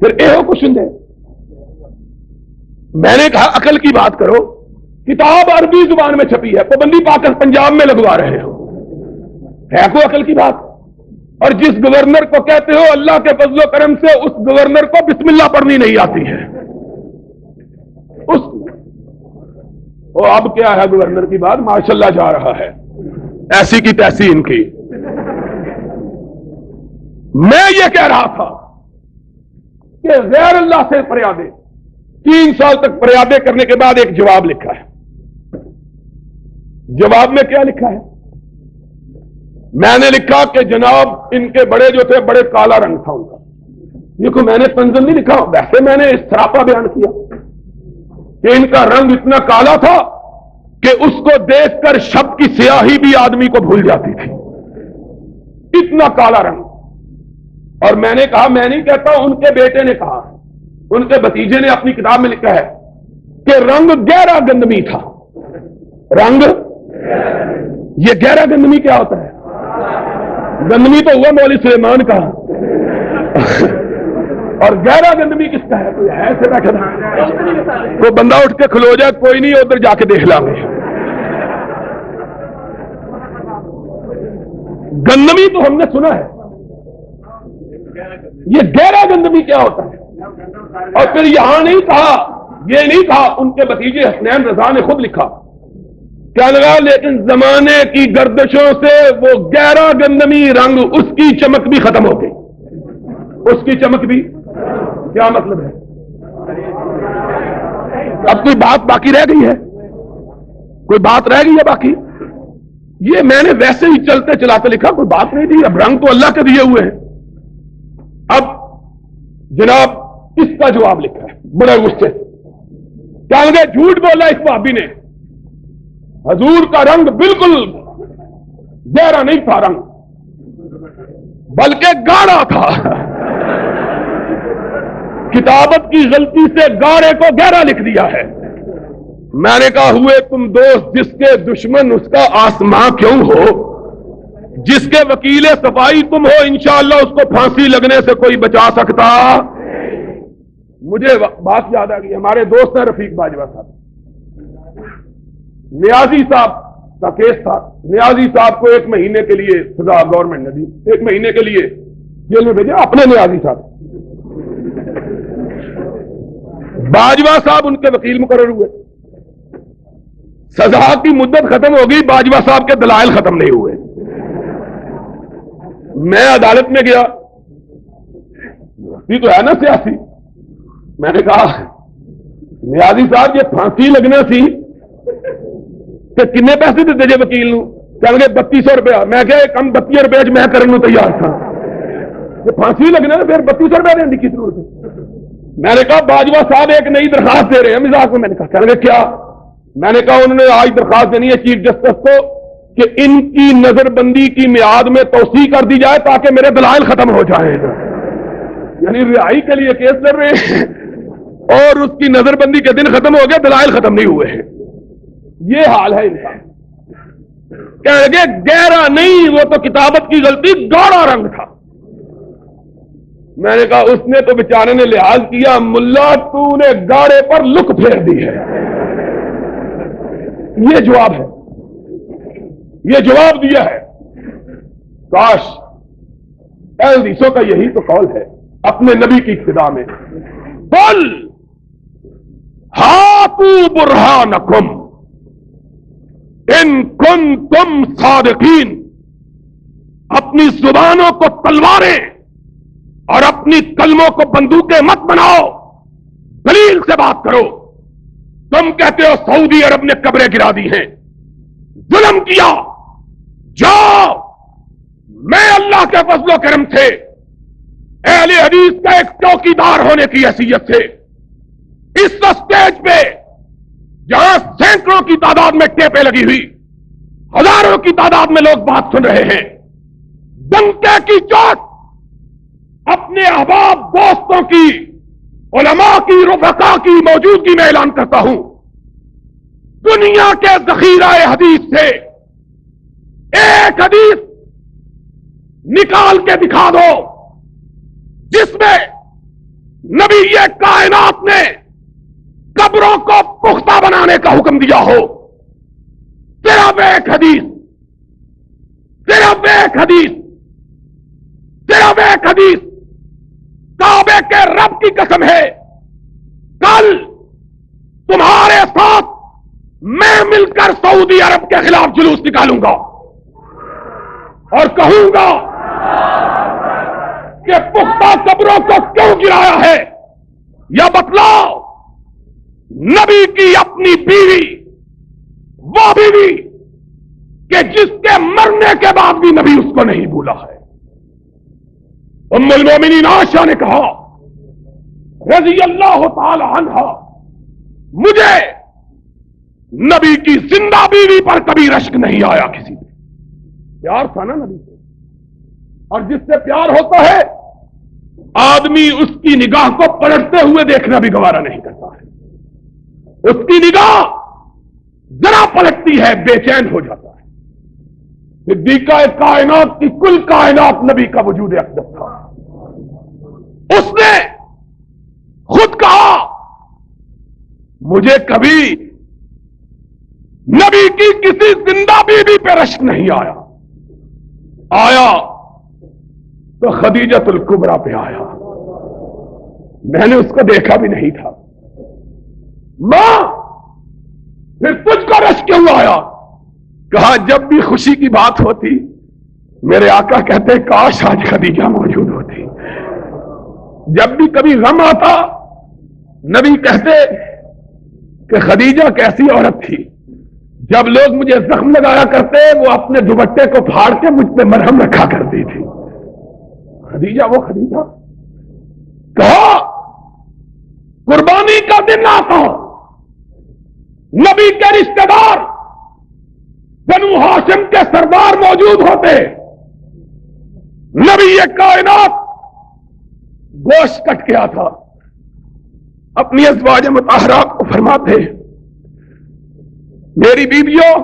پھر ایہو کچھ دے. میں نے کہا عقل کی بات کرو, کتاب عربی زبان میں چھپی ہے, پابندی پاکستان پنجاب میں لگوا رہے ہو, ہے کوئی عقل کی بات؟ اور جس گورنر کو کہتے ہو اللہ کے فضل و کرم سے اس گورنر کو بسم اللہ پڑھنی نہیں آتی ہے. اب کیا ہے گورنر کی بات, ماشاءاللہ جا رہا ہے, ایسی کی تیسی ان کی. میں یہ کہہ رہا تھا کہ غیر اللہ سے فریادیں, 3 سال تک فریادیں کرنے کے بعد ایک جواب لکھا ہے. جواب میں کیا لکھا ہے؟ میں نے لکھا کہ جناب ان کے بڑے جو تھے بڑے کالا رنگ تھا ان کا. دیکھو میں نے تنزل نہیں لکھا, ویسے میں نے اس سراپا بیان کیا کہ ان کا رنگ اتنا کالا تھا کہ اس کو دیکھ کر شب کی سیاہی بھی آدمی کو بھول جاتی تھی, اتنا کالا رنگ. اور میں نے کہا, میں نہیں کہتا, ان کے بیٹے نے کہا, ان کے بھتیجے نے اپنی کتاب میں لکھا ہے کہ رنگ گہرا گندمی تھا. رنگ, یہ گہرا گندمی کیا ہوتا ہے؟ گندمی تو ہوا مولوی سلیمان کا, اور گہرا گندمی کس کا ہے؟ کوئی ایسے بیٹھا تھا, کوئی بندہ اٹھ کے کھلو جائے, کوئی نہیں, ادھر جا کے دیکھ لیں گے. گندمی تو ہم نے سنا ہے, یہ گہرا گندمی کیا ہوتا ہے؟ اور پھر یہاں نہیں کہا, یہ نہیں کہا, ان کے بھتیجے حسنین رضا نے خود لکھا, کیا لگا, لیکن زمانے کی گردشوں سے وہ گہرا گندمی رنگ, اس کی چمک بھی ختم ہو گئی. اس کی چمک بھی, کیا مطلب ہے؟ اب کوئی بات باقی رہ گئی ہے؟ کوئی بات رہ گئی ہے باقی؟ یہ میں نے ویسے ہی چلتے چلاتے لکھا, کوئی بات نہیں تھی. اب رنگ تو اللہ کے دیے ہوئے ہیں. اب جناب اس کا جواب لکھا ہے بڑے غصے سے, کیا لگے جھوٹ بولا اس بھابی نے, حضور کا رنگ بالکل گہرا نہیں تھا رنگ, بلکہ گاڑھا تھا. کتابت کی غلطی سے گاڑھے کو گہرا لکھ دیا ہے. میں نے کہا ہوئے تم دوست جس کے دشمن اس کا آسماں کیوں ہو, جس کے وکیل صفائی تم ہو, انشاءاللہ اس کو پھانسی لگنے سے کوئی بچا سکتا. مجھے بات یاد آ گئی, ہمارے دوست ہیں رفیق باجوہ صاحب, نیازی صاحب کا کیس تھا. نیازی صاحب کو 1 مہینے کے لیے سزا گورنمنٹ نے دی, 1 مہینے کے لیے جیل میں بھیجا. اپنے نیازی صاحب, باجوہ صاحب ان کے وکیل مقرر ہوئے, سزا کی مدت ختم ہو گئی, باجوہ صاحب کے دلائل ختم نہیں ہوئے. میں عدالت میں گیا, یہ تو ہے نا سیاسی. میں نے کہا نیازی صاحب یہ پھانسی لگنا سی کہ کنے پیسے دیتے جے وکیل نو؟ کہنے گے 3200 روپیہ. میں کہا کم 32 روپے میں کرنے تیار تھا, یہ پھانسی لگنا پھر 3200 روپیہ دینے کی ضرورت ہے. میں نے کہا باجوہ صاحب ایک نئی درخواست دے رہے ہیں مزاج میں. میں نے کہا, کہنے گے کیا؟ میں نے کہا انہوں نے آج درخواست دینی ہے چیف جسٹس کو کہ ان کی نظر بندی کی میعاد میں توسیع کر دی جائے تاکہ میرے دلائل ختم ہو جائیں. یعنی رہائی کے لیے کیس لڑ رہے ہیں اور اس کی نظر بندی کے دن ختم ہو گیا, دلائل ختم نہیں ہوئے ہیں. یہ حال ہے ان کا. کہنے لگے گہرا نہیں, وہ تو کتابت کی غلطی, گاڑھا رنگ تھا. میں نے کہا اس نے تو بیچارے نے لحاظ کیا, ملا تو نے گاڑھے پر لک پھیر دی ہے. یہ جواب ہے, یہ جواب دیا ہے. کاش اہل حدیثوں کا یہی تو قول ہے اپنے نبی کی ابتدا میں, قل ہاتوا برہانکم ان کنتم صادقین. اپنی زبانوں کو تلواریں اور اپنی کلموں کو بندوقیں مت بناؤ, دلیل سے بات کرو. تم کہتے ہو سعودی عرب نے قبریں گرا دی ہیں, ظلم کیا, جاؤ میں اللہ کے فضل و کرم سے اہل حدیث کا ایک چوکیدار ہونے کی حیثیت سے اس اسٹیج پہ جہاں سینکڑوں کی تعداد میں ٹیپیں لگی ہوئی, ہزاروں کی تعداد میں لوگ بات سن رہے ہیں, ڈنکے کی چوٹ اپنے احباب دوستوں کی, علماء کی, رفقا کی موجودگی میں اعلان کرتا ہوں, دنیا کے ذخیرہ حدیث سے ایک حدیث نکال کے دکھا دو جس میں یہ کائنات نے قبروں کو پختہ بنانے کا حکم دیا ہو، صرف ایک حدیث، صرف ایک حدیث، صرف ایک حدیث، کعبے کے رب کی قسم ہے، کل تمہارے ساتھ میں مل کر سعودی عرب کے خلاف جلوس نکالوں گا اور کہوں گا کہ پختہ قبروں کو کیوں گرایا ہے، یا بتلاؤ نبی کی اپنی بیوی، وہ بیوی کہ جس کے مرنے کے بعد بھی نبی اس کو نہیں بھولا ہے، ام المومنین عائشہ نے کہا رضی اللہ تعالی عنہا، مجھے نبی کی زندہ بیوی پر کبھی رشک نہیں آیا، کسی پہ پیار تھا نا نبی سے، اور جس سے پیار ہوتا ہے آدمی اس کی نگاہ کو پلٹتے ہوئے دیکھنا بھی گوارا نہیں کرتا ہے، اس کی نگاہ ذرا پلٹتی ہے بے چین ہو جاتا ہے۔ صدیقہ کائنات کی کل کائنات نبی کا وجود اقدس تھا، اس نے خود کہا مجھے کبھی نبی کی کسی زندہ بیوی پہ رشک نہیں آیا، آیا تو خدیجۃ الکبریٰ پہ آیا، میں نے اس کو دیکھا بھی نہیں تھا۔ ماں پھر تجھ کو رشک کیوں آیا؟ کہا جب بھی خوشی کی بات ہوتی میرے آقا کہتے کاش آج خدیجہ موجود ہوتی، جب بھی کبھی غم آتا نبی کہتے کہ خدیجہ کیسی عورت تھی، جب لوگ مجھے زخم لگایا کرتے وہ اپنے دوپٹے کو پھاڑ کے مجھ پہ مرہم رکھا کرتی تھی، خدیجہ وہ خدیجہ۔ کہا قربانی کا دن آتا نبی کے رشتہ دار بنو ہاشم کے سردار موجود ہوتے، نبی یہ کائنات گوشت کٹ کے آتا، اپنی ازواج مطہرات کو فرماتے میری بیویوں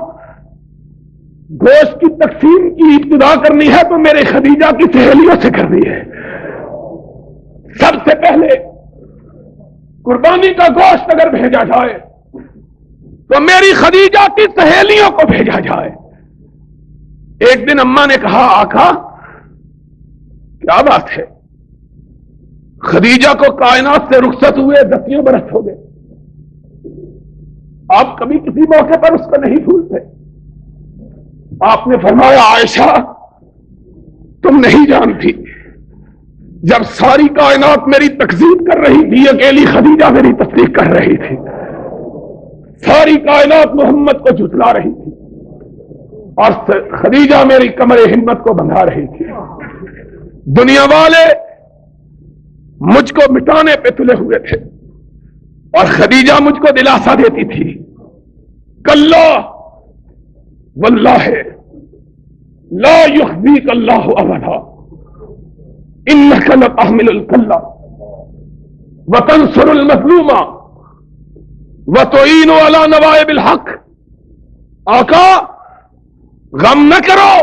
گوشت کی تقسیم کی ابتدا کرنی ہے تو میرے خدیجہ کی سہیلیوں سے کرنی ہے، سب سے پہلے قربانی کا گوشت اگر بھیجا جائے تو میری خدیجہ کی سہیلیوں کو بھیجا جائے۔ ایک دن اماں نے کہا آقا کیا بات ہے، خدیجہ کو کائنات سے رخصت ہوئے 10 برس ہو گئے، آپ کبھی کسی موقع پر اس کو نہیں بھولتے؟ آپ نے فرمایا عائشہ تم نہیں جانتی، جب ساری کائنات میری تکذیب کر رہی تھی اکیلی خدیجہ میری تصدیق کر رہی تھی، ساری کائنات محمد کو جھٹلا رہی تھی اور خدیجہ میری کمر ہمت کو بندھا رہی تھی، دنیا والے مجھ کو مٹانے پہ تلے ہوئے تھے اور خدیجہ مجھ کو دلاسا دیتی تھی کلا واللہ لا یخزیک اللہ ابدا انک لتحمل الکلا وتنصر المظلوم وتعین علی نوائب الحق۔ آقا غم نہ کرو،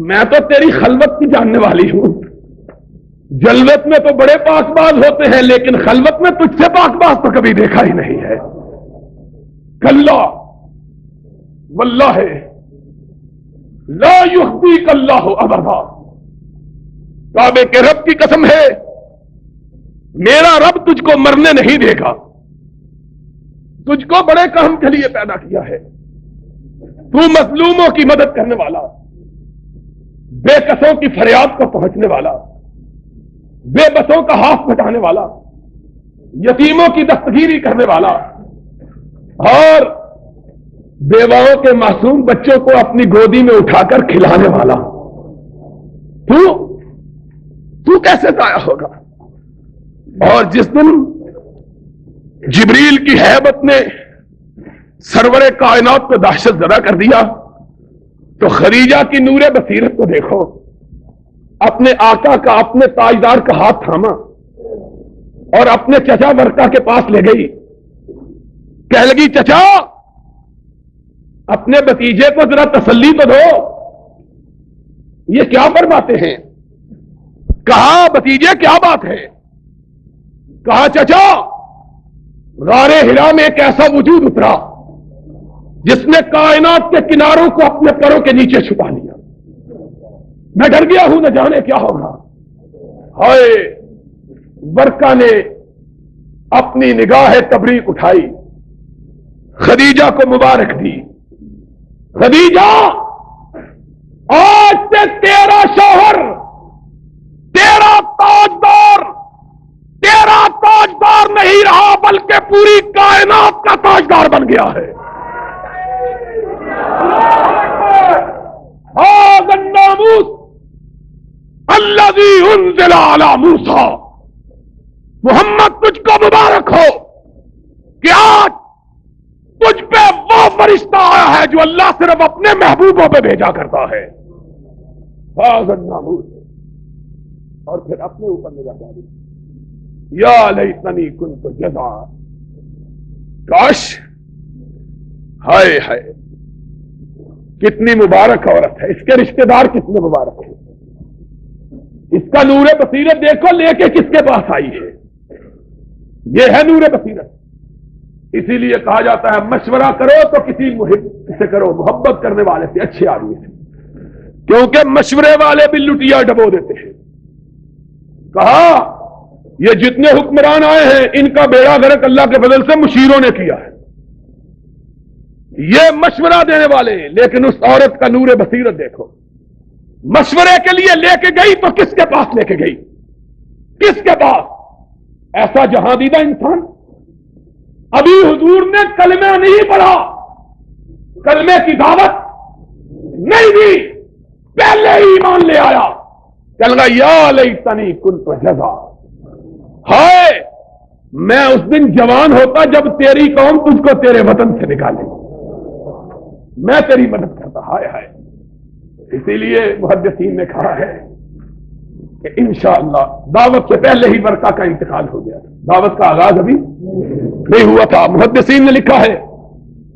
میں تو تیری خلوت کی جاننے والی ہوں، جلوت میں تو بڑے پاک باز ہوتے ہیں لیکن خلوت میں تجھ سے پاک باز تو کبھی دیکھا ہی نہیں ہے۔ کلا واللہ لا یخزیک اللہ ابدا، کعبے کے رب کی قسم ہے میرا رب تجھ کو مرنے نہیں دے گا، تجھ کو بڑے کام کے لیے پیدا کیا ہے، تو مظلوموں کی مدد کرنے والا، بے کسوں کی فریاد کو پہنچنے والا، بے بسوں کا ہاتھ بٹانے والا، یتیموں کی دستگیری کرنے والا اور بیواؤں کے معصوم بچوں کو اپنی گودی میں اٹھا کر کھلانے والا، تو کیسے ضائع ہوگا؟ اور جس دن جبریل کی ہیبت نے سرور کائنات کو دہشت زدہ کر دیا تو خدیجہ کی نور بصیرت کو دیکھو، اپنے آقا کا اپنے تاجدار کا ہاتھ تھاما اور اپنے چچا ورقہ کے پاس لے گئی، کہہ لگی چچا اپنے بتیجے کو ذرا تسلی تو دو، یہ کیا فرماتے ہیں؟ کہا بتیجے کیا بات ہے؟ کہا چچا غار ہرا میں ایک ایسا وجود اترا جس نے کائنات کے کناروں کو اپنے پروں کے نیچے چھپا لیا. میں ڈر گیا ہوں نہ جانے کیا ہوگا. ہائے برقہ نے اپنی نگاہ تبریک اٹھائی, خدیجہ کو مبارک دی. خدیجہ آج سے تیرا شوہر تیرا تاجدار نہیں رہا بلکہ پوری کائنات کا تاجدار بن گیا ہے. هذا الناموس الذي انزل على موسى. محمد تجھ کو مبارک ہو کہ آج تجھ پہ وہ فرشتہ آیا ہے جو اللہ صرف اپنے محبوبوں پہ بھیجا کرتا ہے. هذا الناموس. اور پھر اپنے اوپر نگاہ ڈالی. یا لیتنی کنت جزا. کاش, ہائے ہائے کتنی مبارک عورت ہے, اس کے رشتہ دار کتنے مبارک ہیں. اس کا نور بصیرت دیکھو لے کے کس کے پاس آئی ہے. یہ ہے نور بصیرت. اسی لیے کہا جاتا ہے مشورہ کرو تو کسی محب سے کرو, محبت کرنے والے سے, اچھے آدمی سے, کیونکہ مشورے والے بھی لٹیا ڈبو دیتے ہیں. کہا یہ جتنے حکمران آئے ہیں ان کا بیڑا غرق اللہ کے فضل سے مشیروں نے کیا ہے. یہ مشورہ دینے والے, لیکن اس عورت کا نور بصیرت دیکھو. مشورے کے لیے لے کے گئی تو کس کے پاس لے کے گئی؟ کس کے پاس؟ ایسا جہاں دیدہ انسان. ابھی حضور نے کلمہ نہیں پڑھا, کلمے کی دعوت نہیں دی, پہلے ہی ایمان لے آیا. چل گا یا لیتنی کنت جزا. ہائے میں اس دن جوان ہوتا جب تیری قوم تجھ کو تیرے وطن سے نکالے, میں تیری مدد کرتا. ہائے ہائے. اسی لیے محدثین نے کہا ہے کہ انشاءاللہ دعوت سے پہلے ہی برقہ کا انتقال ہو گیا. دعوت کا آغاز ابھی نہیں ہوا تھا. محدثین نے لکھا ہے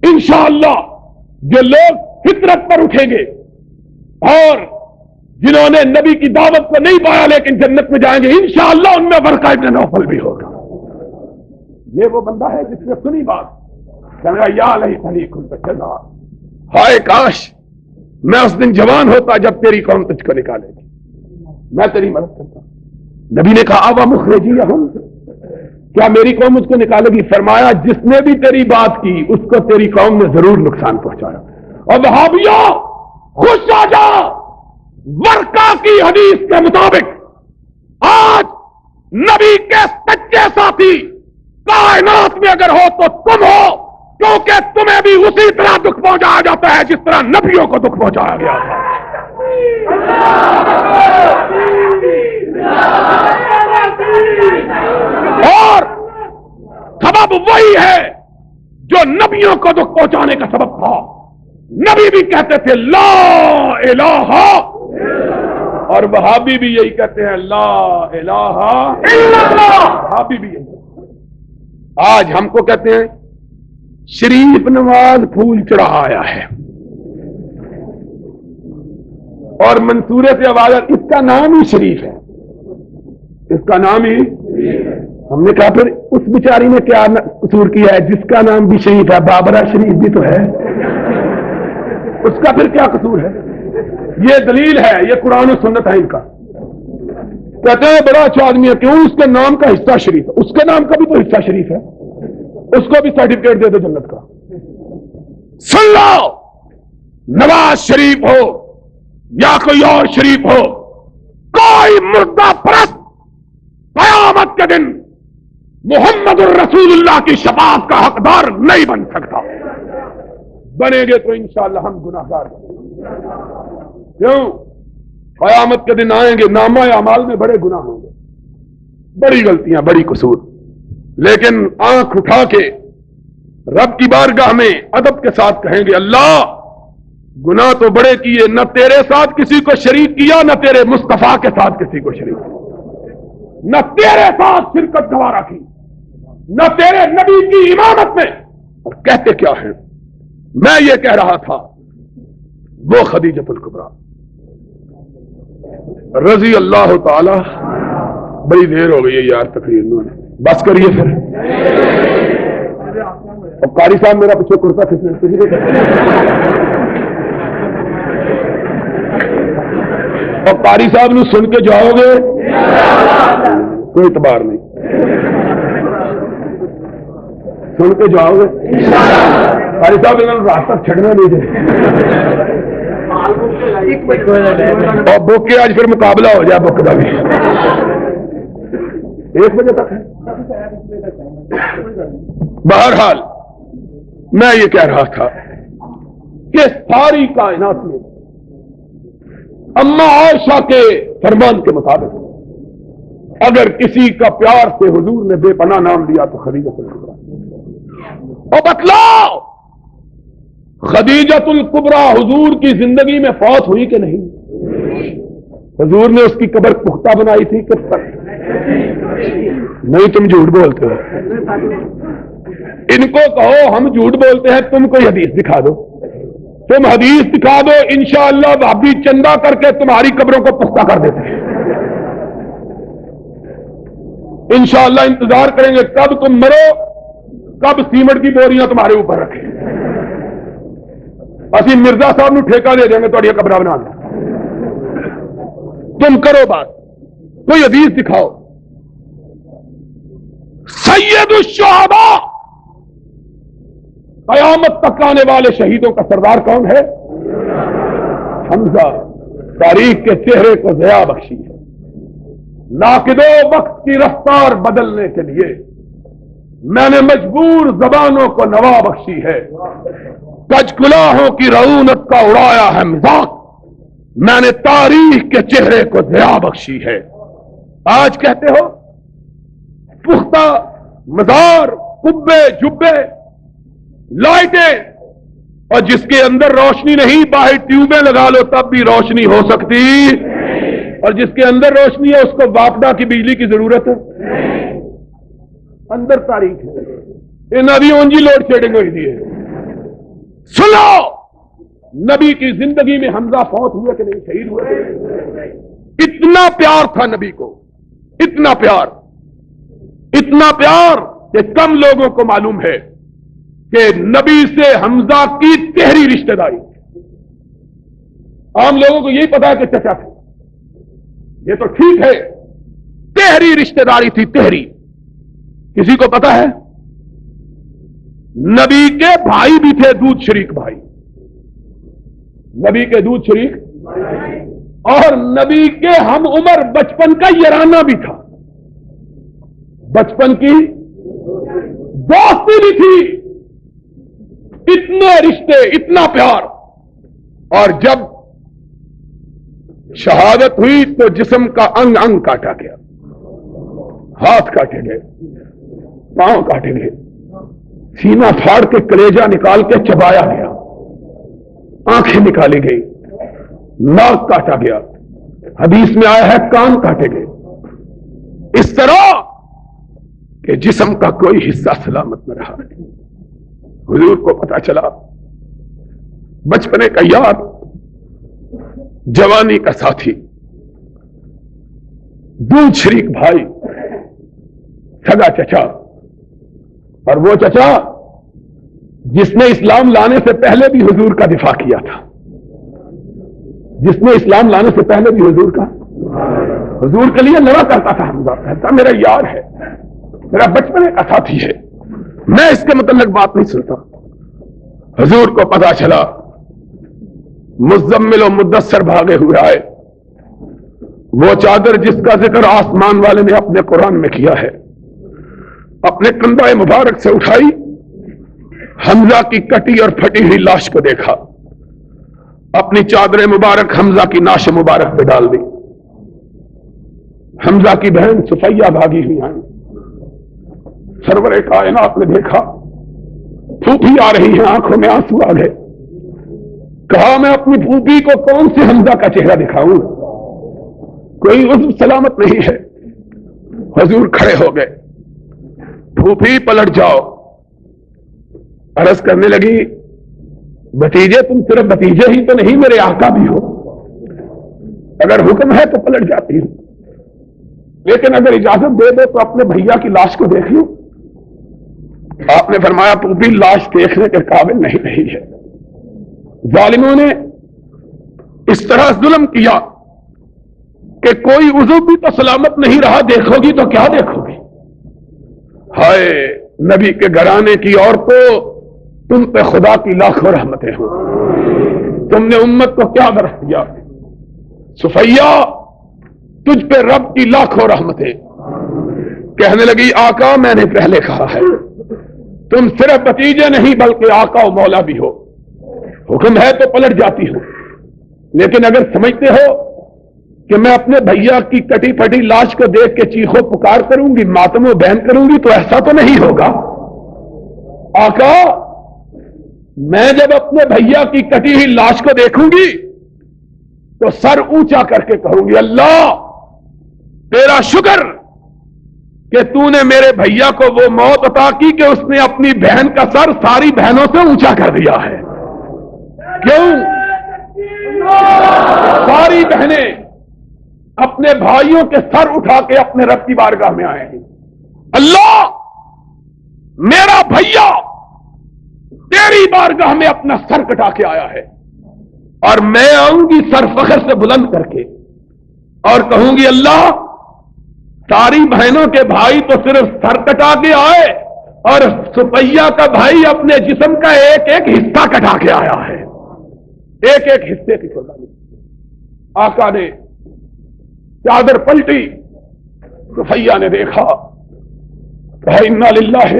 انشاءاللہ جو لوگ فطرت پر اٹھیں گے اور جنہوں نے نبی کی دعوت کو نہیں پایا لیکن جنت میں جائیں گے, انشاءاللہ ان میں برقہ ابن نوفل بھی ہوگا. یہ وہ بندہ ہے جس نے سنی بات, کہا یا لیتنی کنت جزا. ہائے کاش میں اس دن جوان ہوتا جب تیری قوم تجھ کو نکالے گی, میں تیری مدد کرتا. نبی نے کہا اب مخرجیہم, کیا میری قوم اس کو نکالے گی؟ فرمایا جس نے بھی تیری بات کی اس کو تیری قوم نے ضرور نقصان پہنچایا. اور وہابیوں خوش آ جا, ورقہ کی حدیث کے مطابق آج نبی کے سچے ساتھی کائنات میں اگر ہو تو تم ہو, کیونکہ تمہیں بھی اسی طرح دکھ پہنچایا جاتا ہے جس طرح نبیوں کو دکھ پہنچایا گیا تھا. اور سبب وہی ہے جو نبیوں کو دکھ پہنچانے کا سبب تھا. نبی بھی کہتے تھے لا الہ, اور وہابی بھی یہی کہتے ہیں لا الہ الا اللہ. وہابی بھی یہی. آج ہم کو کہتے ہیں شریف نواز پھول چڑھا آیا ہے, اور منصورے سے آواز اس کا نام ہی شریف ہے, اس کا نام ہی. ہم نے کہا پھر اس بیچاری نے کیا قصور کیا ہے جس کا نام بھی شریف ہے؟ بابرہ شریف بھی تو ہے, اس کا پھر کیا قصور ہے؟ یہ دلیل ہے, یہ قرآن و سنت ہے ان کا. کہتے ہیں بڑا اچھا آدمی ہے, کیوں؟ اس کے نام کا حصہ شریف ہے. اس کے نام کا بھی تو حصہ شریف ہے, اس کو بھی سرٹیفکیٹ دے دو جنت کا. سن لو, نواز شریف ہو یا کوئی اور شریف ہو, کوئی مردہ پرست قیامت کے دن محمد الرسول اللہ کی شفاعت کا حقدار نہیں بن سکتا. بنیں گے تو انشاءاللہ ہم گناہگار ہیں. کیوں؟ قیامت کے دن آئیں گے, نامہ اعمال میں بڑے گناہ ہوں گے, بڑی غلطیاں, بڑی قصور, لیکن آنکھ اٹھا کے رب کی بارگاہ میں ادب کے ساتھ کہیں گے اللہ گناہ تو بڑے کیے, نہ تیرے ساتھ کسی کو شریک کیا, نہ تیرے مصطفیٰ کے ساتھ کسی کو شریک کیا, نہ تیرے ساتھ شرکت گوارا کی, نہ تیرے نبی کی امامت میں. اور کہتے کیا ہیں؟ میں یہ کہہ رہا تھا وہ خدیجۃ الکبریٰ رضی اللہ تعالی. بڑی دیر ہو گئی ہے یار تقریر میں, بس کریے پھر. اور قاری صاحب میرا پیچھے کرتا کھینچنے اور قاری صاحب نے سن کے جاؤ گے کوئی اعتبار نہیں, سن کے جاؤ گے. قاری صاحب انہوں نے راستہ چھڑنا نہیں دے اور بک کے آج پھر مقابلہ ہو جائے بک کا بھی 1 بجے تک ہے. بہرحال میں یہ کہہ رہا تھا کہ ساری کائنات میں اما عائشہ کے فرمان کے مطابق اگر کسی کا پیار سے حضور نے بے پناہ نام دیا تو خدیجہ الکبریٰ. اور بتلاؤ خدیجہ الکبریٰ حضور کی زندگی میں فوت ہوئی کہ نہیں؟ حضور نے اس کی قبر پختہ بنائی تھی کب تک؟ نہیں, تم جھوٹ بولتے ہو. ان کو کہو ہم جھوٹ بولتے ہیں, تم کوئی حدیث دکھا دو, تم حدیث دکھا دو, انشاءاللہ بھابی چندہ کر کے تمہاری قبروں کو پختہ کر دیتے ہیں. انشاءاللہ انتظار کریں گے کب تم مرو, کب سیمنٹ کی بوریاں تمہارے اوپر رکھیں. اسی مرزا صاحب نو ٹھیکہ دے دیں گے تھوڑی قبرہ بنا دیں. تم کرو بات, کوئی حدیث دکھاؤ. سید الشہداء قیامت تک آنے والے شہیدوں کا سردار کون ہے؟ حمزہ. تاریخ کے چہرے کو ضیاء بخشی ہے, ناقدو وقت کی رفتار بدلنے کے لیے میں نے مجبور زبانوں کو نوا بخشی ہے. کج کلاہوں کی رعونت کا اڑایا ہے مذاق, میں نے تاریخ کے چہرے کو ضیاء بخشی ہے. آج کہتے ہو پختہ مزار, قبے, جبے, لائٹیں, اور جس کے اندر روشنی نہیں باہر ٹیوبیں لگا لو تب بھی روشنی ہو سکتی, اور جس کے اندر روشنی ہے اس کو واپڈا کی بجلی کی ضرورت ہے. اندر تاریخ ہے, یہ نبی اونجی لوڈ شیڈنگ ہوئی تھی. سنو نبی کی زندگی میں حمزہ فوت ہوئے کہ نہیں, شہید ہوئے کہ نہیں. اتنا پیار تھا نبی کو, اتنا پیار کہ کم لوگوں کو معلوم ہے کہ نبی سے حمزہ کی تہری رشتہ داری. عام لوگوں کو یہی پتا ہے کہ چچا تھے, یہ تو ٹھیک ہے, تہری رشتہ داری تھی. تہری کسی کو پتا ہے؟ نبی کے بھائی بھی تھے, دودھ شریک بھائی, نبی کے دودھ شریک, اور نبی کے ہم عمر بچپن کا یارانہ بھی تھا, بچپن کی دوستی بھی تھی. اتنے رشتے, اتنا پیار. اور جب شہادت ہوئی تو جسم کا انگ انگ کاٹا گیا, ہاتھ کاٹے گئے, پاؤں کاٹے گئے, سینہ پھاڑ کے کلیجہ نکال کے چبایا گیا, آنکھیں نکالی گئی, ناک کاٹا گیا, حدیث میں آیا ہے کان کاٹے گئے. اس طرح کہ جسم کا کوئی حصہ سلامت نہ رہا. حضور کو پتا چلا, بچپنے کا یار, جوانی کا ساتھی, دودھ شریک بھائی, سگا چچا, اور وہ چچا جس نے اسلام لانے سے پہلے بھی حضور کا دفاع کیا تھا, جس نے اسلام لانے سے پہلے بھی حضور کے لیے لڑا کرتا تھا. حمزہ کہتا میرا یار ہے, میرا بچپن کا ساتھی ہے, میں اس کے متعلق بات نہیں سنتا. حضور کو پتا چلا, مزمل و مدثر بھاگے ہوئے آئے. وہ چادر جس کا ذکر آسمان والے نے اپنے قرآن میں کیا ہے, اپنے کندھے مبارک سے اٹھائی, حمزہ کی کٹی اور پھٹی ہوئی لاش کو دیکھا, اپنی چادر مبارک حمزہ کی ناش مبارک پہ ڈال دی. حمزہ کی بہن صفیہ بھاگی ہوئی آئی, سرور کائنات نے دیکھا پھوپھی آ رہی ہے, آنکھوں میں آنسو آ گئے. کہا میں اپنی پھوپھی کو کون سے حمزہ کا چہرہ دکھاؤں, کوئی عضو سلامت نہیں ہے. حضور کھڑے ہو گئے, پھوپھی پلٹ جاؤ. عرض کرنے لگی بھتیجے تم صرف بھتیجے ہی تو نہیں, میرے آقا بھی ہو, اگر حکم ہے تو پلٹ جاتی ہوں, لیکن اگر اجازت دے دو تو اپنے بھیا کی لاش کو دیکھ لوں. آپ نے فرمایا تو بھی لاش دیکھنے کے قابل نہیں رہی ہے. ظالموں نے اس طرح ظلم کیا کہ کوئی عضو بھی تو سلامت نہیں رہا. دیکھو گی تو کیا دیکھو گی؟ ہائے نبی کے گھرانے کی عورتوں، تم پہ خدا کی لاکھوں رحمتیں ہوں. تم نے امت کو کیا درس دیا؟ صفیہ تجھ پہ رب کی لاکھوں رحمتیں. کہنے لگی آقا میں نے پہلے کہا ہے تم صرف بتیجے نہیں بلکہ آقا و مولا بھی ہو. حکم ہے تو پلٹ جاتی ہو، لیکن اگر سمجھتے ہو کہ میں اپنے بھیا کی کٹی پھٹی لاش کو دیکھ کے چیخو پکار کروں گی، ماتم و بہن کروں گی، تو ایسا تو نہیں ہوگا. آقا میں جب اپنے بھیا کی کٹی ہوئی لاش کو دیکھوں گی تو سر اونچا کر کے کہوں گی اللہ تیرا شکر کہ تو نے میرے بھیا کو وہ موت عطا کی کہ اس نے اپنی بہن کا سر ساری بہنوں سے اونچا کر دیا ہے. کیوں؟ ساری بہنیں اپنے بھائیوں کے سر اٹھا کے اپنے رب کی بارگاہ میں آئے ہیں. اللہ میرا بھیا تیری بارگاہ میں اپنا سر کٹا کے آیا ہے، اور میں آؤں گی سر فخر سے بلند کر کے اور کہوں گی اللہ ساری بہنوں کے بھائی تو صرف سر کٹا کے آئے اور صفیہ کا بھائی اپنے جسم کا ایک ایک حصہ کٹا کے آیا ہے. ایک ایک حصے کی قربانی. آقا نے چادر پلٹی، صفیہ نے دیکھا، کہا انا للہ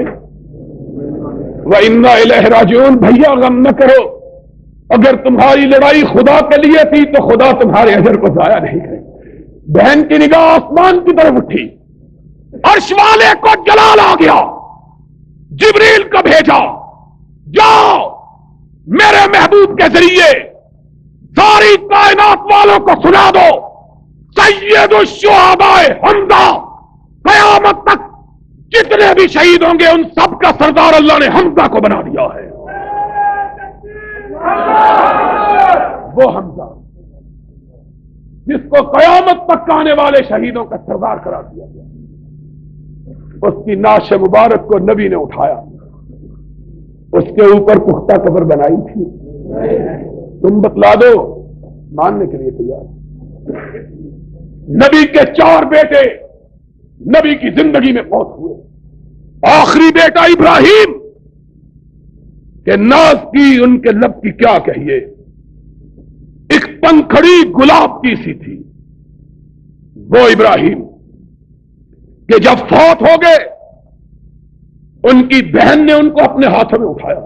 و انا الیہ راجعون. بھیا غم نہ کرو، اگر تمہاری لڑائی خدا کے لیے تھی تو خدا تمہارے اجر کو ضائع نہیں کرے. بہن کی نگاہ آسمان کی طرف اٹھی، عرش والے کو جلال آ گیا. جبریل کو بھیجا، جاؤ میرے محبوب کے ذریعے ساری کائنات والوں کو سنا دو سید الشہداء حمزہ، قیامت تک جتنے بھی شہید ہوں گے ان سب کا سردار اللہ نے حمزہ کو بنا دیا ہے. وہ حمزہ جس کو قیامت تک آنے والے شہیدوں کا سردار قرار دیا گیا، اس کی نعش مبارک کو نبی نے اٹھایا، اس کے اوپر پختہ قبر بنائی تھی. تم بتلا دو، ماننے کے لیے تیار. نبی کے 4 بیٹے نبی کی زندگی میں فوت ہوئے. آخری بیٹا ابراہیم کہ ناز کی ان کے لب کی کیا کہیے، ایک پنکھڑی گلاب کی سی تھی. وہ ابراہیم کہ جب فوت ہو گئے ان کی بہن نے ان کو اپنے ہاتھوں میں اٹھایا.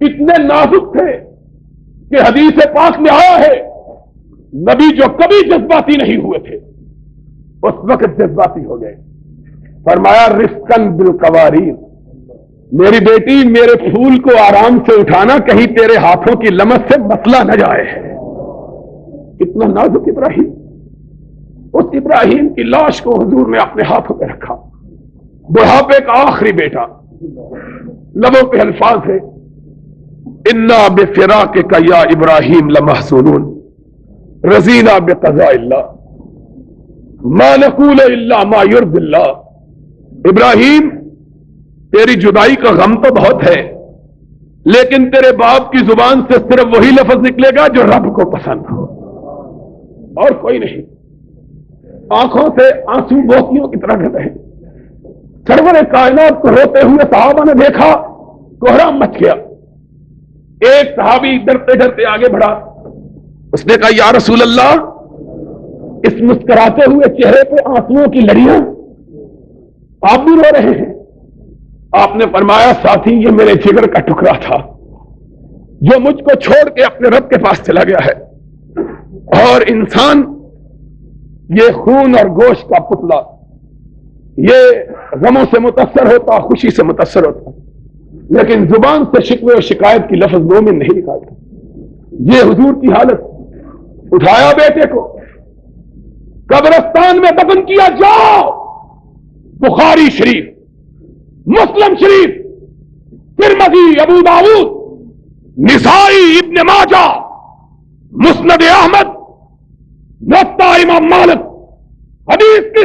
اتنے نازک تھے کہ حدیث پاک میں آیا ہے نبی جو کبھی جذباتی نہیں ہوئے تھے اس وقت جذباتی ہو گئے. فرمایا رفقاً بالقواریر، میری بیٹی میرے پھول کو آرام سے اٹھانا، کہیں تیرے ہاتھوں کی لمس سے مسئلہ نہ جائے. اتنا نازک ابراہیم. اس ابراہیم کی لاش کو حضور نے اپنے ہاتھوں پہ رکھا. بڑھاپے کا آخری بیٹا، لبوں پہ الفاظ ہے انا بفراقک یا ابراہیم لمحزونون رضینا بقضاء اللہ ما نقول الا ما یرضی اللہ. ابراہیم تیری جدائی کا غم تو بہت ہے، لیکن تیرے باپ کی زبان سے صرف وہی لفظ نکلے گا جو رب کو پسند ہو، اور کوئی نہیں. آنکھوں سے آنسو موتیوں کی طرح گر رہے. سرور کائنات کو روتے ہوئے صحابہ نے دیکھا، کوہرام مچ گیا. ایک صحابی ڈرتے ڈرتے آگے بڑھا، اس نے کہا یا رسول اللہ اس مسکراتے ہوئے چہرے پہ آنسوؤں کی لڑیاں، آپ بھی رو رہے ہیں. آپ نے فرمایا ساتھی یہ میرے جگر کا ٹکڑا تھا جو مجھ کو چھوڑ کے اپنے رب کے پاس چلا گیا ہے. اور انسان یہ خون اور گوشت کا پتلا، یہ غموں سے متاثر ہوتا، خوشی سے متاثر ہوتا، لیکن زبان سے شکوے اور شکایت کی لفظ مومن نہیں نکالتا. یہ حضور کی حالت. اٹھایا بیٹے کو، قبرستان میں دفن کیا. جاؤ بخاری شریف، مسلم شریف، ترمذی، ابو داؤد، نسائی، ابن ماجہ، مسند احمد، موطا امام مالک، حدیث کی